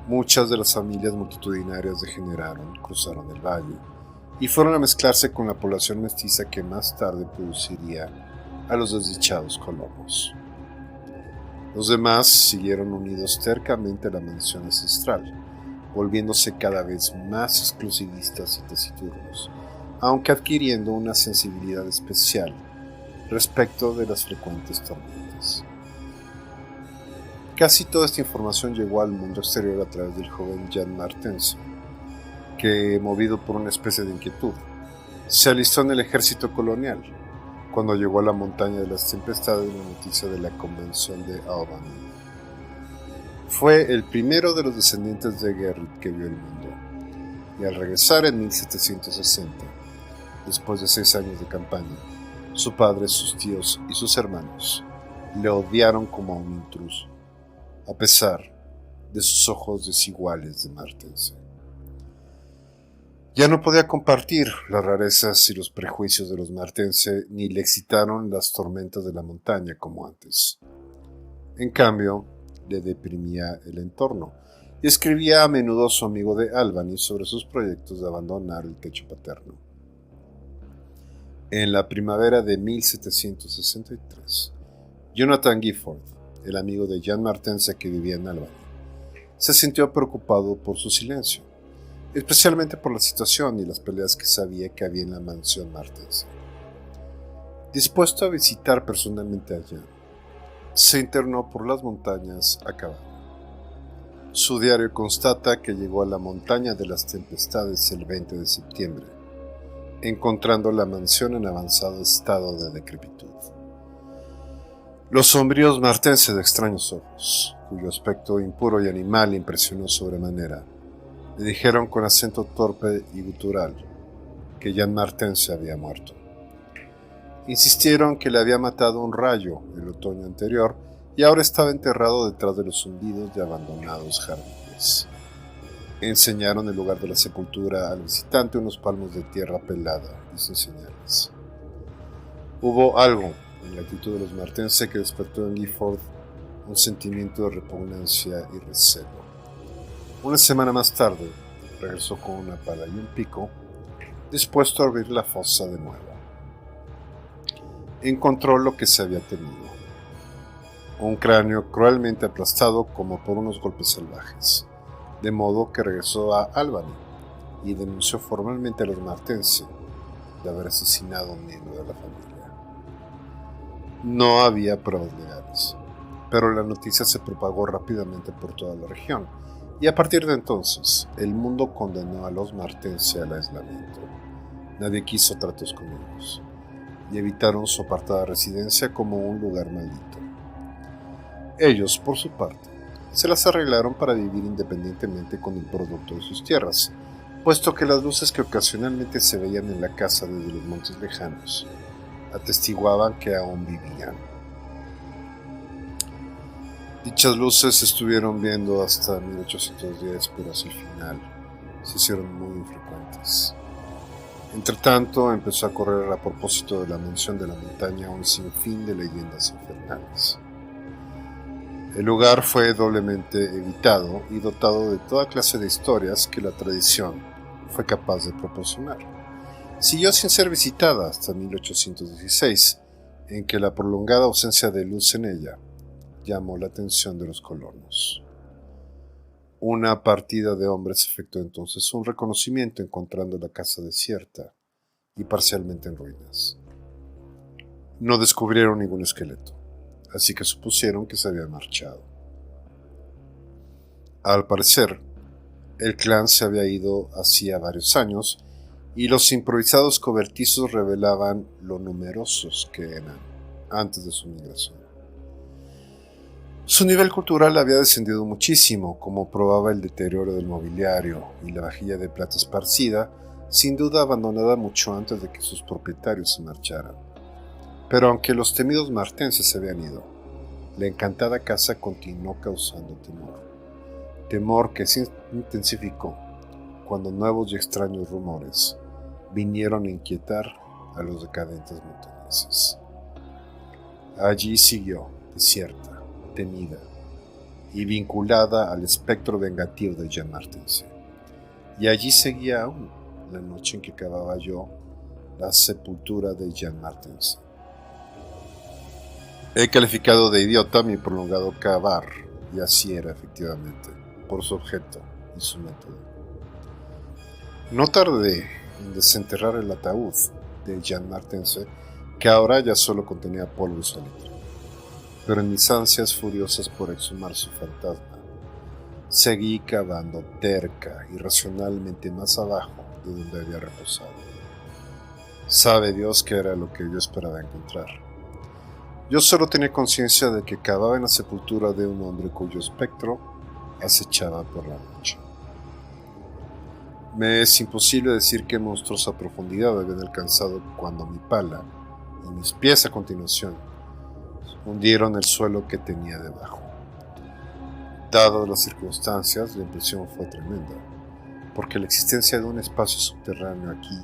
Muchas de las familias multitudinarias degeneraron, cruzaron el valle y fueron a mezclarse con la población mestiza que más tarde produciría a los desdichados colonos. Los demás siguieron unidos tercamente a la mansión ancestral, volviéndose cada vez más exclusivistas y taciturnos, aunque adquiriendo una sensibilidad especial respecto de las frecuentes tormentas. Casi toda esta información llegó al mundo exterior a través del joven Jan Martensen, que, movido por una especie de inquietud, se alistó en el ejército colonial cuando llegó a la montaña de las tempestades la noticia de la convención de Albany. Fue el primero de los descendientes de Gerrit que vio el mundo, y al regresar en 1760, después de 6 años de campaña, su padre, sus tíos y sus hermanos le odiaron como a un intruso, a pesar de sus ojos desiguales de Martensen. Ya no podía compartir las rarezas y los prejuicios de los Martense, ni le excitaron las tormentas de la montaña como antes. En cambio, le deprimía el entorno, y escribía a menudo a su amigo de Albany sobre sus proyectos de abandonar el techo paterno. En la primavera de 1763, Jonathan Gifford, el amigo de Jan Martensen que vivía en Albany, se sintió preocupado por su silencio, especialmente por la situación y las peleas que sabía que había en la mansión Martensen. Dispuesto a visitar personalmente a Jan, se internó por las montañas a caballo. Su diario constata que llegó a la montaña de las tempestades el 20 de septiembre, encontrando la mansión en avanzado estado de decrepitud. Los sombríos Martense de extraños ojos, cuyo aspecto impuro y animal impresionó sobremanera, le dijeron con acento torpe y gutural que Jan Martensen había muerto. Insistieron que le había matado un rayo el otoño anterior y ahora estaba enterrado detrás de los hundidos de abandonados jardines. Enseñaron el lugar de la sepultura al visitante unos palmos de tierra pelada y sin señales. Hubo algo en la actitud de los Martense que despertó en Gifford un sentimiento de repugnancia y recelo. Una semana más tarde, regresó con una pala y un pico, dispuesto a abrir la fosa de nuevo. Encontró lo que se había temido: un cráneo cruelmente aplastado como por unos golpes salvajes, de modo que regresó a Albany y denunció formalmente a los Martense de haber asesinado a un miembro de la familia. No había pruebas legales, pero la noticia se propagó rápidamente por toda la región, y a partir de entonces, el mundo condenó a los Martense al aislamiento. Nadie quiso tratos con ellos, y evitaron su apartada residencia como un lugar maldito. Ellos, por su parte, se las arreglaron para vivir independientemente con el producto de sus tierras, puesto que las luces que ocasionalmente se veían en la casa desde los montes lejanos atestiguaban que aún vivían. Dichas luces estuvieron viendo hasta 1810, pero hacia el final se hicieron muy infrecuentes. Entretanto, empezó a correr a propósito de la mansión de la montaña un sinfín de leyendas infernales. El lugar fue doblemente evitado y dotado de toda clase de historias que la tradición fue capaz de proporcionar. Siguió sin ser visitada hasta 1816, en que la prolongada ausencia de luz en ella llamó la atención de los colonos. Una partida de hombres efectuó entonces un reconocimiento encontrando la casa desierta y parcialmente en ruinas. No descubrieron ningún esqueleto, así que supusieron que se había marchado. Al parecer, el clan se había ido hacía varios años y los improvisados cobertizos revelaban lo numerosos que eran antes de su migración. Su nivel cultural había descendido muchísimo, como probaba el deterioro del mobiliario y la vajilla de plata esparcida, sin duda abandonada mucho antes de que sus propietarios se marcharan. Pero aunque los temidos martenses se habían ido, la encantada casa continuó causando temor que se intensificó cuando nuevos y extraños rumores vinieron a inquietar a los decadentes montañeses. Allí siguió, desierta, temida y vinculada al espectro vengativo de Jan Martensen. Y allí seguía aún, la noche en que cavaba yo la sepultura de Jan Martensen. He calificado de idiota mi prolongado cavar, y así era efectivamente, por su objeto y su método. No tardé en desenterrar el ataúd de Jean Martense, que ahora ya solo contenía polvo y salitre. Pero en mis ansias furiosas por exhumar su fantasma, seguí cavando terca y racionalmente más abajo de donde había reposado. Sabe Dios qué era lo que yo esperaba encontrar. Yo solo tenía conciencia de que cavaba en la sepultura de un hombre cuyo espectro acechaba por la noche. Me es imposible decir qué monstruosa profundidad habían alcanzado cuando mi pala y mis pies a continuación hundieron el suelo que tenía debajo. Dadas las circunstancias, la impresión fue tremenda, porque la existencia de un espacio subterráneo aquí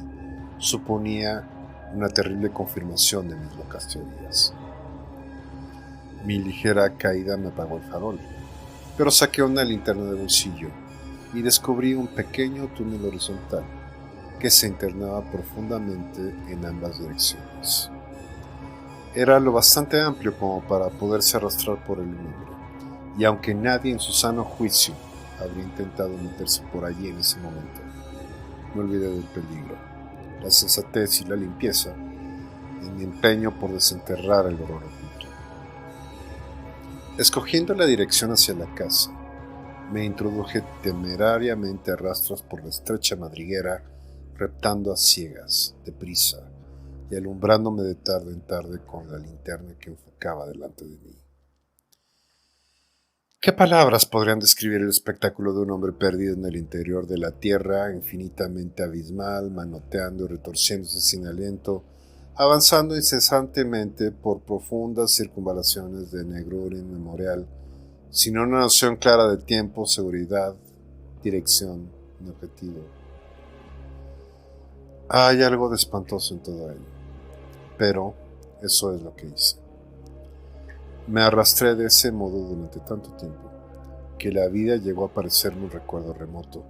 suponía una terrible confirmación de mis locas teorías. Mi ligera caída me apagó el farol, pero saqué una linterna de bolsillo y descubrí un pequeño túnel horizontal que se internaba profundamente en ambas direcciones. Era lo bastante amplio como para poderse arrastrar por el hombre, y aunque nadie en su sano juicio habría intentado meterse por allí en ese momento, me olvidé del peligro, la sensatez y la limpieza en mi empeño por desenterrar el horror oculto. Escogiendo la dirección hacia la casa, me introduje temerariamente a rastras por la estrecha madriguera, reptando a ciegas, deprisa, y alumbrándome de tarde en tarde con la linterna que enfocaba delante de mí. ¿Qué palabras podrían describir el espectáculo de un hombre perdido en el interior de la tierra, infinitamente abismal, manoteando y retorciéndose sin aliento, avanzando incesantemente por profundas circunvalaciones de negrura inmemorial, sin una noción clara de tiempo, seguridad, dirección ni objetivo? Hay algo de espantoso en todo ello, pero eso es lo que hice. Me arrastré de ese modo durante tanto tiempo que la vida llegó a parecerme un recuerdo remoto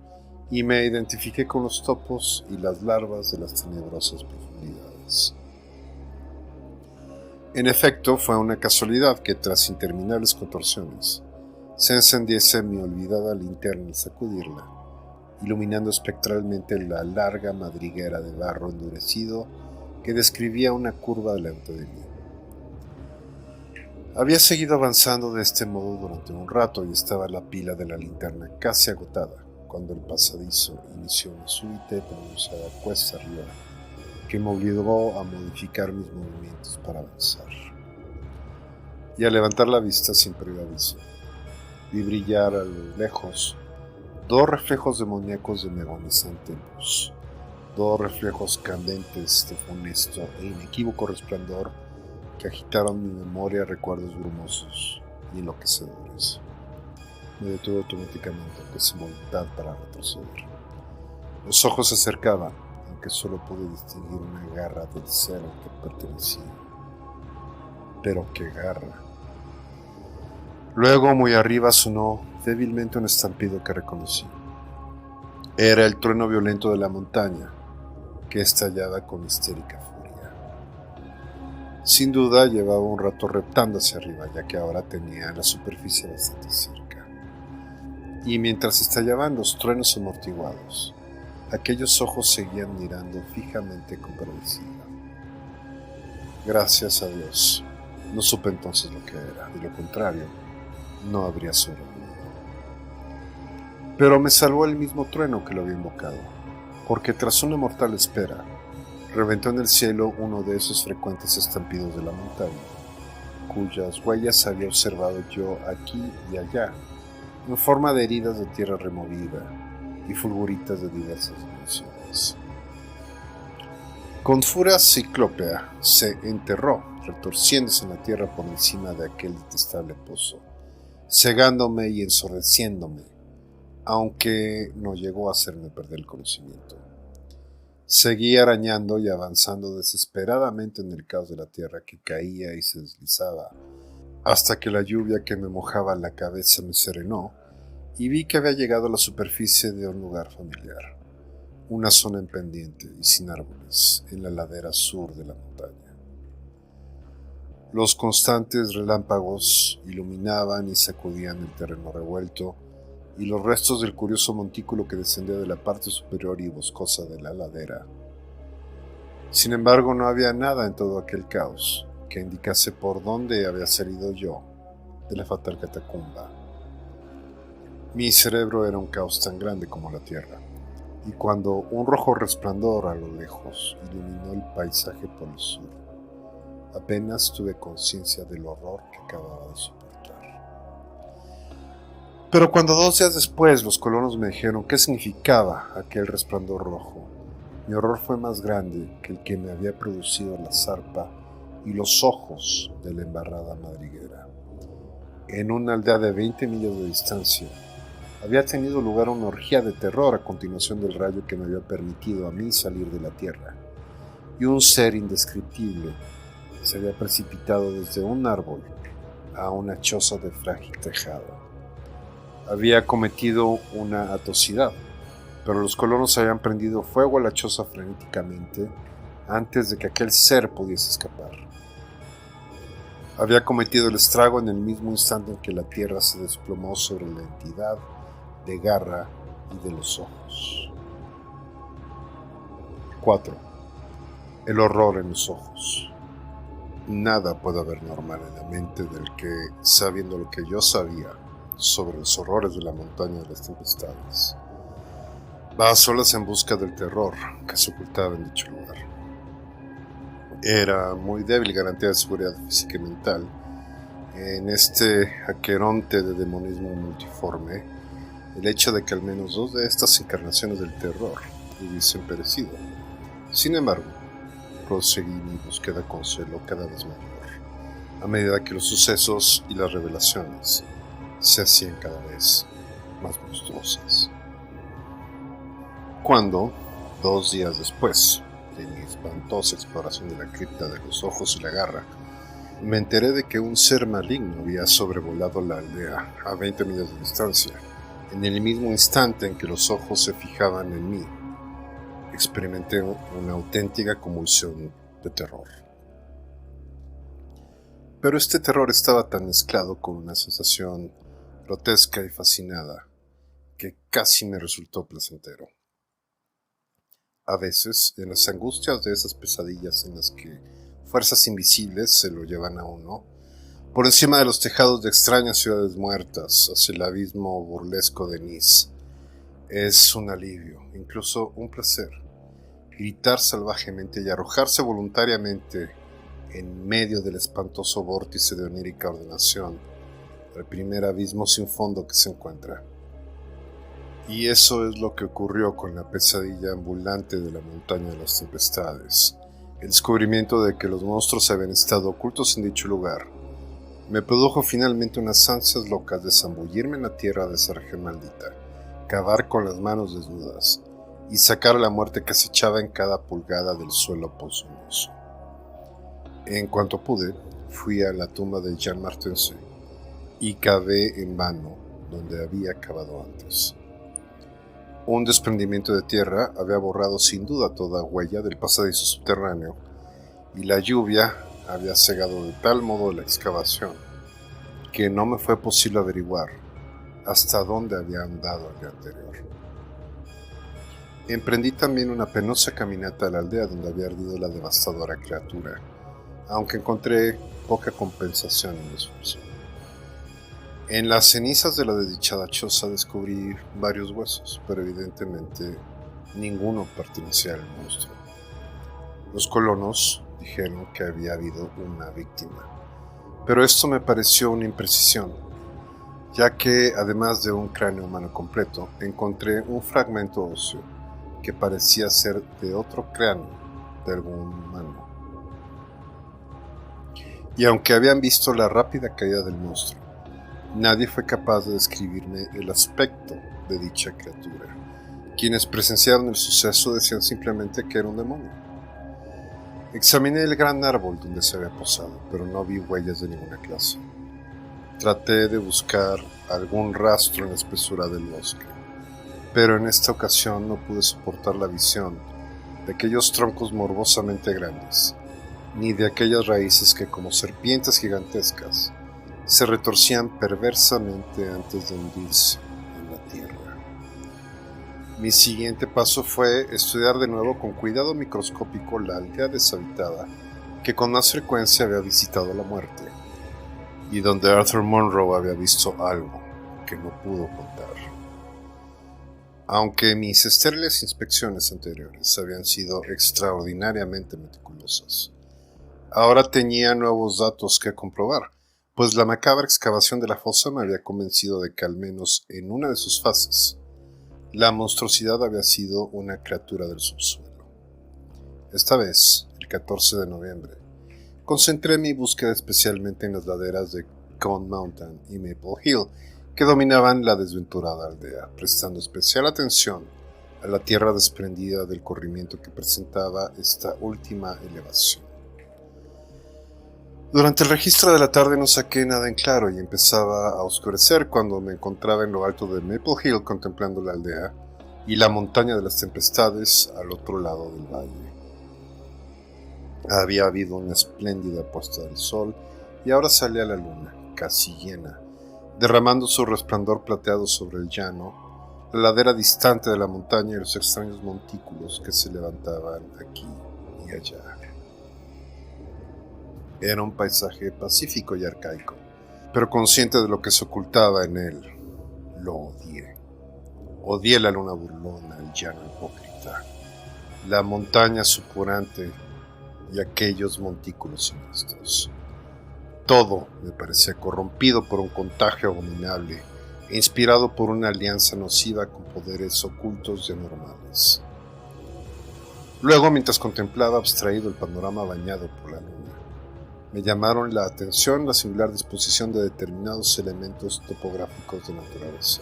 y me identifiqué con los topos y las larvas de las tenebrosas profundidades. En efecto, fue una casualidad que tras interminables contorsiones se encendiese mi olvidada linterna al sacudirla, iluminando espectralmente la larga madriguera de barro endurecido que describía una curva delante de mí. Había seguido avanzando de este modo durante un rato y estaba la pila de la linterna casi agotada cuando el pasadizo inició una súbita y pronunciada cuesta arriba que me obligó a modificar mis movimientos para avanzar. Y al levantar la vista sin previo aviso, vi brillar a lo lejos dos reflejos demoníacos de mi agonizante luz, dos reflejos candentes de funesto e inequívoco resplandor que agitaron mi memoria a recuerdos brumosos y enloquecedores. Me detuve automáticamente, aunque sin voluntad para retroceder. Los ojos se acercaban, aunque solo pude distinguir una garra del ser al que pertenecía. Pero qué garra. Luego, muy arriba, sonó débilmente un estampido que reconocí. Era el trueno violento de la montaña, que estallaba con histérica furia. Sin duda llevaba un rato reptando hacia arriba, ya que ahora tenía la superficie bastante cerca. Y mientras estallaban los truenos amortiguados, aquellos ojos seguían mirando fijamente con perversidad. Gracias a Dios, no supe entonces lo que era, de lo contrario, no habría sobrevivido. Pero me salvó el mismo trueno que lo había invocado, porque tras una mortal espera, reventó en el cielo uno de esos frecuentes estampidos de la montaña, cuyas huellas había observado yo aquí y allá, en forma de heridas de tierra removida y fulguritas de diversas dimensiones. Con furia ciclópea se enterró, retorciéndose en la tierra por encima de aquel detestable pozo, cegándome y ensordeciéndome, aunque no llegó a hacerme perder el conocimiento. Seguí arañando y avanzando desesperadamente en el caos de la tierra que caía y se deslizaba, hasta que la lluvia que me mojaba la cabeza me serenó y vi que había llegado a la superficie de un lugar familiar, una zona en pendiente y sin árboles en la ladera sur de la montaña. Los constantes relámpagos iluminaban y sacudían el terreno revuelto, y los restos del curioso montículo que descendía de la parte superior y boscosa de la ladera. Sin embargo, no había nada en todo aquel caos que indicase por dónde había salido yo de la fatal catacumba. Mi cerebro era un caos tan grande como la tierra, y cuando un rojo resplandor a lo lejos iluminó el paisaje por el sur, apenas tuve conciencia del horror que acababa de soportar. Pero cuando 2 días después los colonos me dijeron qué significaba aquel resplandor rojo, mi horror fue más grande que el que me había producido la zarpa y los ojos de la embarrada madriguera. En una aldea de 20 millas de distancia, había tenido lugar una orgía de terror a continuación del rayo que me había permitido a mí salir de la tierra, y un ser indescriptible se había precipitado desde un árbol a una choza de frágil tejado. Había cometido una atrocidad, pero los colonos habían prendido fuego a la choza frenéticamente antes de que aquel ser pudiese escapar. Había cometido el estrago en el mismo instante en que la tierra se desplomó sobre la entidad de garra y de los ojos. 4. El horror en los ojos. Nada puede haber normal en la mente del que, sabiendo lo que yo sabía sobre los horrores de la montaña de las tempestades, va a solas en busca del terror que se ocultaba en dicho lugar. Era muy débil garantía de seguridad física y mental en este aqueronte de demonismo multiforme el hecho de que al menos 2 de estas encarnaciones del terror hubiesen perecido. Sin embargo, proseguí mi búsqueda con celo cada vez mayor, a medida que los sucesos y las revelaciones se hacían cada vez más monstruosas. Cuando, 2 días después de mi espantosa exploración de la cripta de los ojos y la garra, me enteré de que un ser maligno había sobrevolado la aldea a 20 millas de distancia, en el mismo instante en que los ojos se fijaban en mí, experimenté una auténtica convulsión de terror. Pero este terror estaba tan mezclado con una sensación grotesca y fascinada que casi me resultó placentero. A veces, en las angustias de esas pesadillas en las que fuerzas invisibles se lo llevan a uno, por encima de los tejados de extrañas ciudades muertas, hacia el abismo burlesco de Nice, es un alivio, incluso un placer, gritar salvajemente y arrojarse voluntariamente en medio del espantoso vórtice de onírica ordenación, al primer abismo sin fondo que se encuentra. Y eso es lo que ocurrió con la pesadilla ambulante de la montaña de las tempestades. El descubrimiento de que los monstruos habían estado ocultos en dicho lugar me produjo finalmente unas ansias locas de zambullirme en la tierra de esa región maldita, cavar con las manos desnudas y sacar la muerte que acechaba en cada pulgada del suelo ponzoñoso. En cuanto pude, fui a la tumba de Jean Martense y cavé en vano donde había cavado antes. Un desprendimiento de tierra había borrado sin duda toda huella del pasadizo subterráneo, y la lluvia había cegado de tal modo la excavación que no me fue posible averiguar hasta dónde había andado el día anterior. Emprendí también una penosa caminata a la aldea donde había ardido la devastadora criatura, aunque encontré poca compensación en el esfuerzo. En las cenizas de la desdichada choza descubrí varios huesos, pero evidentemente ninguno pertenecía al monstruo. Los colonos dijeron que había habido una víctima, pero esto me pareció una imprecisión, ya que además de un cráneo humano completo, encontré un fragmento óseo que parecía ser de otro cráneo de algún humano. Y aunque habían visto la rápida caída del monstruo, nadie fue capaz de describirme el aspecto de dicha criatura. Quienes presenciaron el suceso decían simplemente que era un demonio. Examiné el gran árbol donde se había posado, pero no vi huellas de ninguna clase. Traté de buscar algún rastro en la espesura del bosque, pero en esta ocasión no pude soportar la visión de aquellos troncos morbosamente grandes, ni de aquellas raíces que, como serpientes gigantescas, se retorcían perversamente antes de hundirse en la tierra. Mi siguiente paso fue estudiar de nuevo con cuidado microscópico la aldea deshabitada que con más frecuencia había visitado la muerte, y donde Arthur Monroe había visto algo que no pudo contar. Aunque mis estériles inspecciones anteriores habían sido extraordinariamente meticulosas, ahora tenía nuevos datos que comprobar, pues la macabra excavación de la fosa me había convencido de que al menos en una de sus fases, la monstruosidad había sido una criatura del subsuelo. Esta vez, el 14 de noviembre, concentré mi búsqueda especialmente en las laderas de Cone Mountain y Maple Hill, que dominaban la desventurada aldea, prestando especial atención a la tierra desprendida del corrimiento que presentaba esta última elevación. Durante el registro de la tarde no saqué nada en claro y empezaba a oscurecer cuando me encontraba en lo alto de Maple Hill contemplando la aldea y la montaña de las tempestades al otro lado del valle. Había habido una espléndida puesta del sol y ahora salía la luna, casi llena, derramando su resplandor plateado sobre el llano, la ladera distante de la montaña y los extraños montículos que se levantaban aquí y allá. Era un paisaje pacífico y arcaico, pero consciente de lo que se ocultaba en él, lo odié. Odié la luna burlona, el llano hipócrita, la montaña supurante y aquellos montículos siniestros. Todo me parecía corrompido por un contagio abominable e inspirado por una alianza nociva con poderes ocultos y anormales. Luego, mientras contemplaba abstraído el panorama bañado por la luna, me llamaron la atención la singular disposición de determinados elementos topográficos de naturaleza.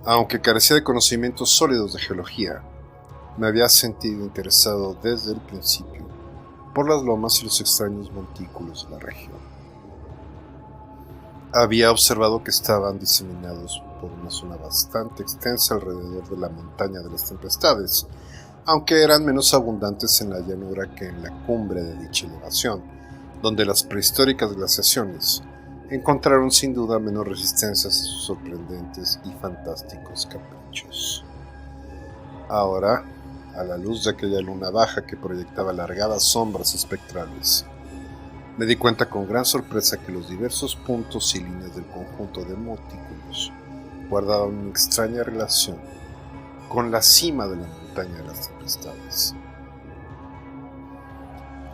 Aunque carecía de conocimientos sólidos de geología, me había sentido interesado desde el principio por las lomas y los extraños montículos de la región. Había observado que estaban diseminados por una zona bastante extensa alrededor de la montaña de las tempestades, aunque eran menos abundantes en la llanura que en la cumbre de dicha elevación, donde las prehistóricas glaciaciones encontraron sin duda menos resistencias a sus sorprendentes y fantásticos caprichos. Ahora, a la luz de aquella luna baja que proyectaba largadas sombras espectrales, me di cuenta con gran sorpresa que los diversos puntos y líneas del conjunto de montículos guardaban una extraña relación con la cima de la montaña de las tempestades.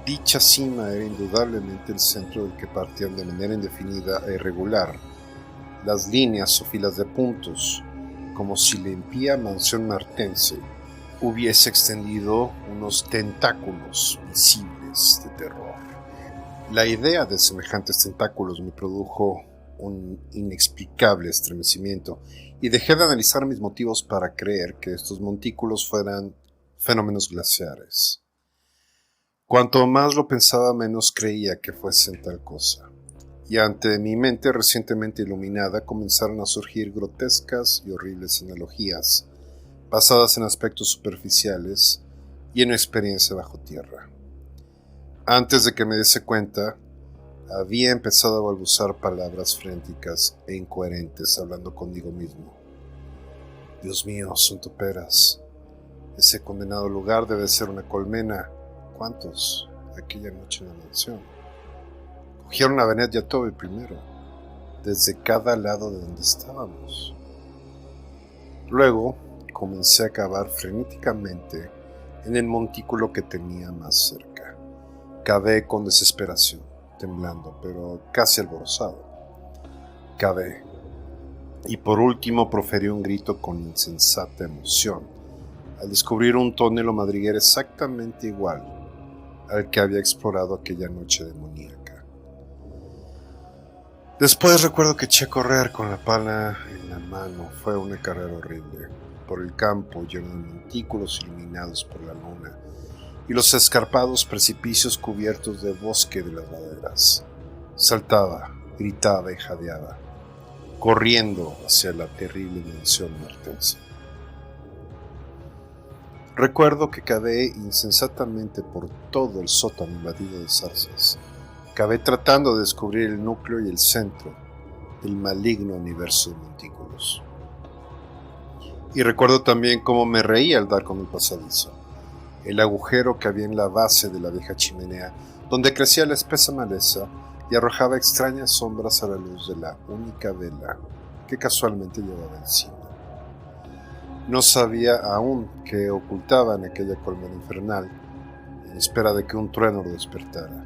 Dicha cima era indudablemente el centro del que partían de manera indefinida e irregular las líneas o filas de puntos, como si la impía mansión martense hubiese extendido unos tentáculos visibles de terror. La idea de semejantes tentáculos me produjo un inexplicable estremecimiento y dejé de analizar mis motivos para creer que estos montículos fueran fenómenos glaciares. Cuanto más lo pensaba, menos creía que fuesen tal cosa, y ante mi mente recientemente iluminada comenzaron a surgir grotescas y horribles analogías, basadas en aspectos superficiales y en experiencia bajo tierra. Antes de que me diese cuenta, había empezado a balbucear palabras frénicas e incoherentes hablando conmigo mismo. Dios mío, son toperas. Ese condenado lugar debe ser una colmena. ¿Cuántos? Aquella noche en la mansión. Cogieron a Bennett y a Toby primero, desde cada lado de donde estábamos. Luego comencé a cavar frenéticamente en el montículo que tenía más cerca. Cavé con desesperación, temblando, pero casi alborozado. Cavé. Y por último proferí un grito con insensata emoción, al descubrir un túnel o madriguera exactamente igual al que había explorado aquella noche demoníaca. Después recuerdo que eché a correr con la pala en la mano. Fue una carrera horrible, por el campo lleno de montículos iluminados por la luna, y los escarpados precipicios cubiertos de bosque de las laderas. Saltaba, gritaba y jadeaba, corriendo hacia la terrible mansión martense. Recuerdo que cavé insensatamente por todo el sótano invadido de zarzas. Cavé tratando de descubrir el núcleo y el centro del maligno universo de montículos. Y recuerdo también cómo me reía al dar con el pasadizo, el agujero que había en la base de la vieja chimenea, donde crecía la espesa maleza y arrojaba extrañas sombras a la luz de la única vela que casualmente llevaba encima. No sabía aún qué ocultaba en aquella colmena infernal, en espera de que un trueno lo despertara.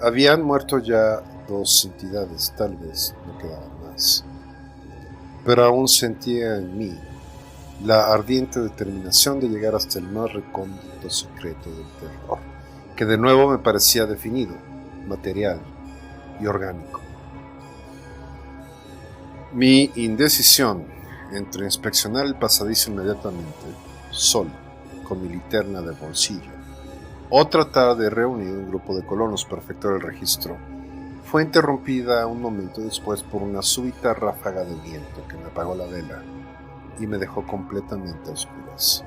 Habían muerto ya 2 entidades, tal vez no quedaban más. Pero aún sentía en mí la ardiente determinación de llegar hasta el más recóndito secreto del terror, que de nuevo me parecía definido, material y orgánico. Mi indecisión entre inspeccionar el pasadizo inmediatamente, solo, con mi linterna de bolsillo, o tratar de reunir un grupo de colonos para efectuar el registro, fue interrumpida un momento después por una súbita ráfaga de viento que me apagó la vela y me dejó completamente a oscuras.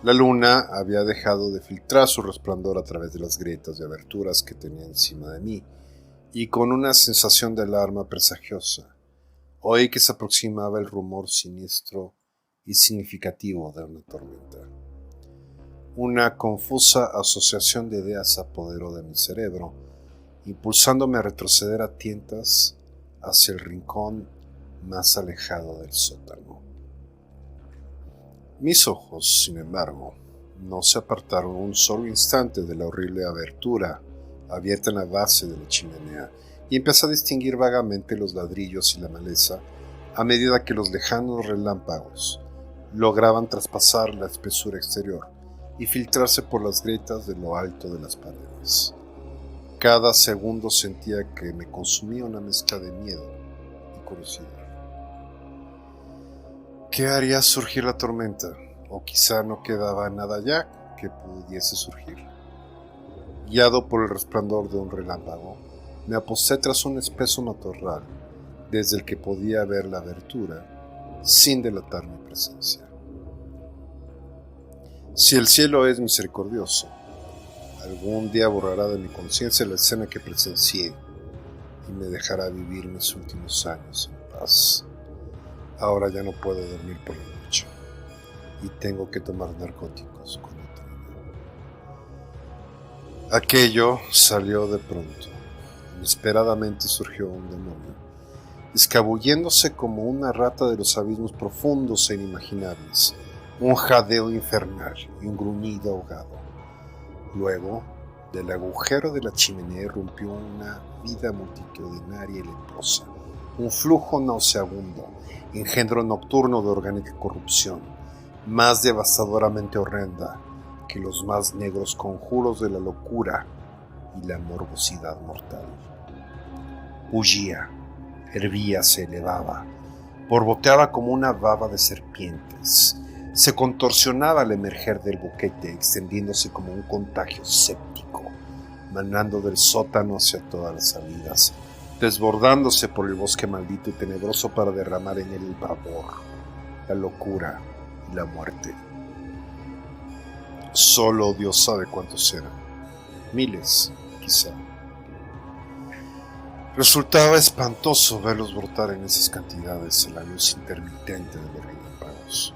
La luna había dejado de filtrar su resplandor a través de las grietas y aberturas que tenía encima de mí, y con una sensación de alarma presagiosa, oí que se aproximaba el rumor siniestro y significativo de una tormenta. Una confusa asociación de ideas se apoderó de mi cerebro, impulsándome a retroceder a tientas hacia el rincón más alejado del sótano. Mis ojos, sin embargo, no se apartaron un solo instante de la horrible abertura abierta en la base de la chimenea, y empecé a distinguir vagamente los ladrillos y la maleza a medida que los lejanos relámpagos lograban traspasar la espesura exterior y filtrarse por las grietas de lo alto de las paredes. Cada segundo sentía que me consumía una mezcla de miedo y curiosidad. ¿Qué haría surgir la tormenta? O quizá no quedaba nada ya que pudiese surgir. Guiado por el resplandor de un relámpago, me aposté tras un espeso matorral, desde el que podía ver la abertura, sin delatar mi presencia. Si el cielo es misericordioso, algún día borrará de mi conciencia la escena que presencié y me dejará vivir mis últimos años en paz. Ahora ya no puedo dormir por la noche y tengo que tomar narcóticos cuando trino. Aquello salió de pronto. Inesperadamente surgió un demonio, escabulléndose como una rata de los abismos profundos e inimaginables, un jadeo infernal y un gruñido ahogado. Luego, del agujero de la chimenea irrumpió una vida multitudinaria y leprosa, un flujo nauseabundo, engendro nocturno de orgánica corrupción, más devastadoramente horrenda que los más negros conjuros de la locura y la morbosidad mortal. Bullía, hervía, se elevaba, borboteaba como una baba de serpientes, se contorsionaba al emerger del boquete, extendiéndose como un contagio séptico, manando del sótano hacia todas las salidas, desbordándose por el bosque maldito y tenebroso para derramar en él el pavor, la locura y la muerte. Solo Dios sabe cuántos eran, miles, quizá. Resultaba espantoso verlos brotar en esas cantidades en la luz intermitente de los relámpagos.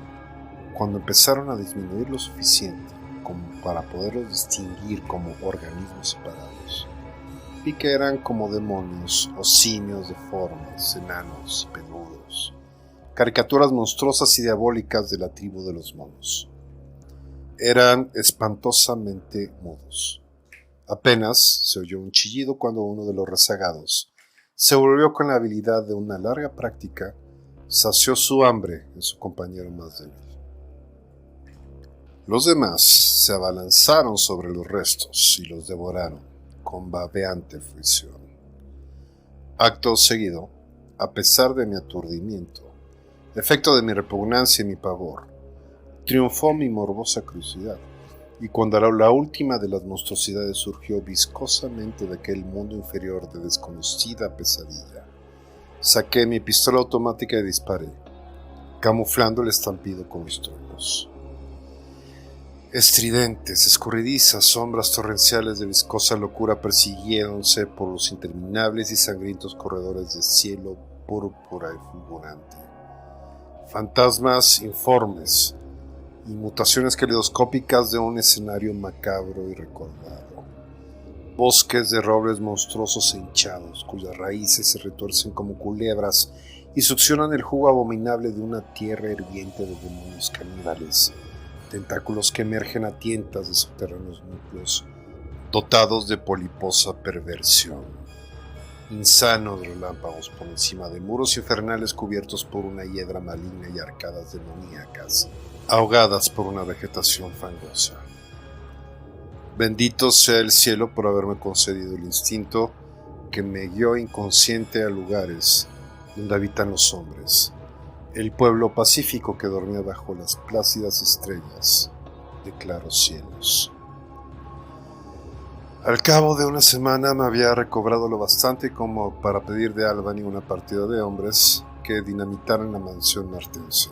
Cuando empezaron a disminuir lo suficiente como para poderlos distinguir como organismos separados, vi que eran como demonios o simios deformes, enanos y peludos, caricaturas monstruosas y diabólicas de la tribu de los monos. Eran espantosamente mudos. Apenas se oyó un chillido cuando uno de los rezagados se volvió con la habilidad de una larga práctica, sació su hambre en su compañero más débil. Los demás se abalanzaron sobre los restos y los devoraron con babeante fruición. Acto seguido, a pesar de mi aturdimiento, efecto de mi repugnancia y mi pavor, triunfó mi morbosa curiosidad, y cuando la última de las monstruosidades surgió viscosamente de aquel mundo inferior de desconocida pesadilla, saqué mi pistola automática y disparé, camuflando el estampido con los truenos. Estridentes, escurridizas sombras torrenciales de viscosa locura persiguiéronse por los interminables y sangrientos corredores de cielo púrpura y fulgurante. fantasmas informes y mutaciones caleidoscópicas de un escenario macabro y recordado. Bosques de robles monstruosos e hinchados, cuyas raíces se retuercen como culebras y succionan el jugo abominable de una tierra hirviente de demonios caníbales, tentáculos que emergen a tientas de subterráneos núcleos, dotados de poliposa perversión. Insanos relámpagos por encima de muros infernales cubiertos por una hiedra maligna y arcadas demoníacas, ahogadas por una vegetación fangosa. Bendito sea el cielo por haberme concedido el instinto que me guió inconsciente a lugares donde habitan los hombres, el pueblo pacífico que dormía bajo las plácidas estrellas de claros cielos. Al cabo de una semana me había recobrado lo bastante como para pedir de Albany una partida de hombres que dinamitaran la mansión martense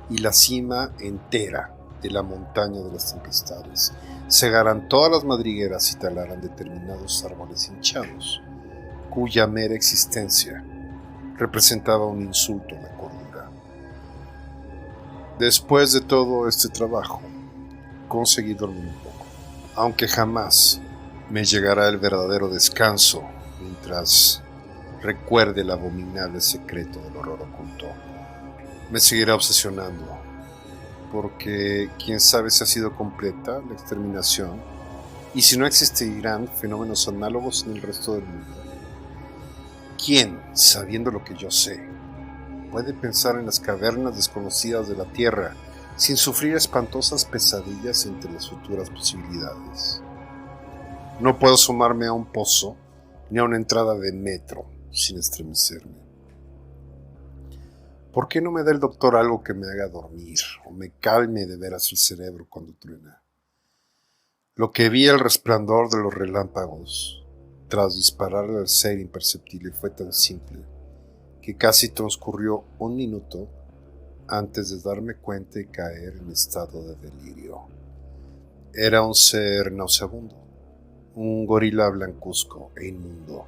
y la cima entera de la montaña de las tempestades, cegaran todas las madrigueras y talaran determinados árboles hinchados, cuya mera existencia representaba un insulto a la cordura. Después de todo este trabajo, conseguí dormir un poco, aunque jamás me llegará el verdadero descanso mientras recuerde el abominable secreto del horror oculto. Me seguirá obsesionando, porque quién sabe si ha sido completa la exterminación y si no existirán fenómenos análogos en el resto del mundo. ¿Quién, sabiendo lo que yo sé, puede pensar en las cavernas desconocidas de la Tierra sin sufrir espantosas pesadillas entre las futuras posibilidades? No puedo asomarme a un pozo ni a una entrada de metro sin estremecerme. ¿Por qué no me da el doctor algo que me haga dormir o me calme de veras el cerebro cuando truena? Lo que vi al resplandor de los relámpagos tras dispararle al ser imperceptible fue tan simple que casi transcurrió un minuto antes de darme cuenta y caer en estado de delirio. Era un ser nauseabundo, un gorila blancuzco e inmundo,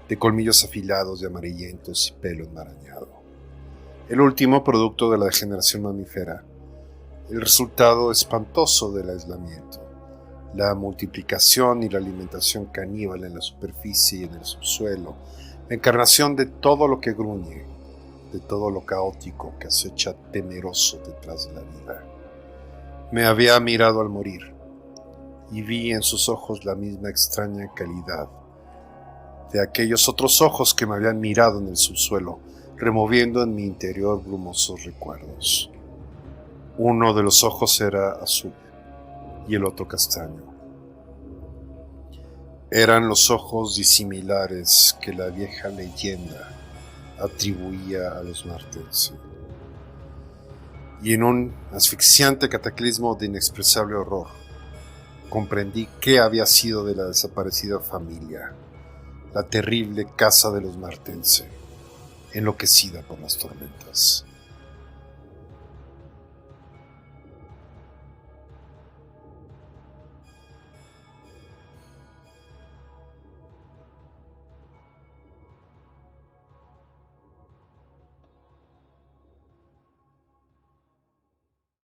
de colmillos afilados y amarillentos y pelo enmarañado. El último producto de la degeneración mamífera, el resultado espantoso del aislamiento, la multiplicación y la alimentación caníbal en la superficie y en el subsuelo, la encarnación de todo lo que gruñe, de todo lo caótico que acecha temeroso detrás de la vida. Me había mirado al morir y vi en sus ojos la misma extraña calidad de aquellos otros ojos que me habían mirado en el subsuelo, removiendo en mi interior brumosos recuerdos. Uno de los ojos era azul y el otro castaño. Eran los ojos disimilares que la vieja leyenda atribuía a los martense. Y en un asfixiante cataclismo de inexpresable horror, comprendí qué había sido de la desaparecida familia, la terrible casa de los martense, enloquecida por las tormentas.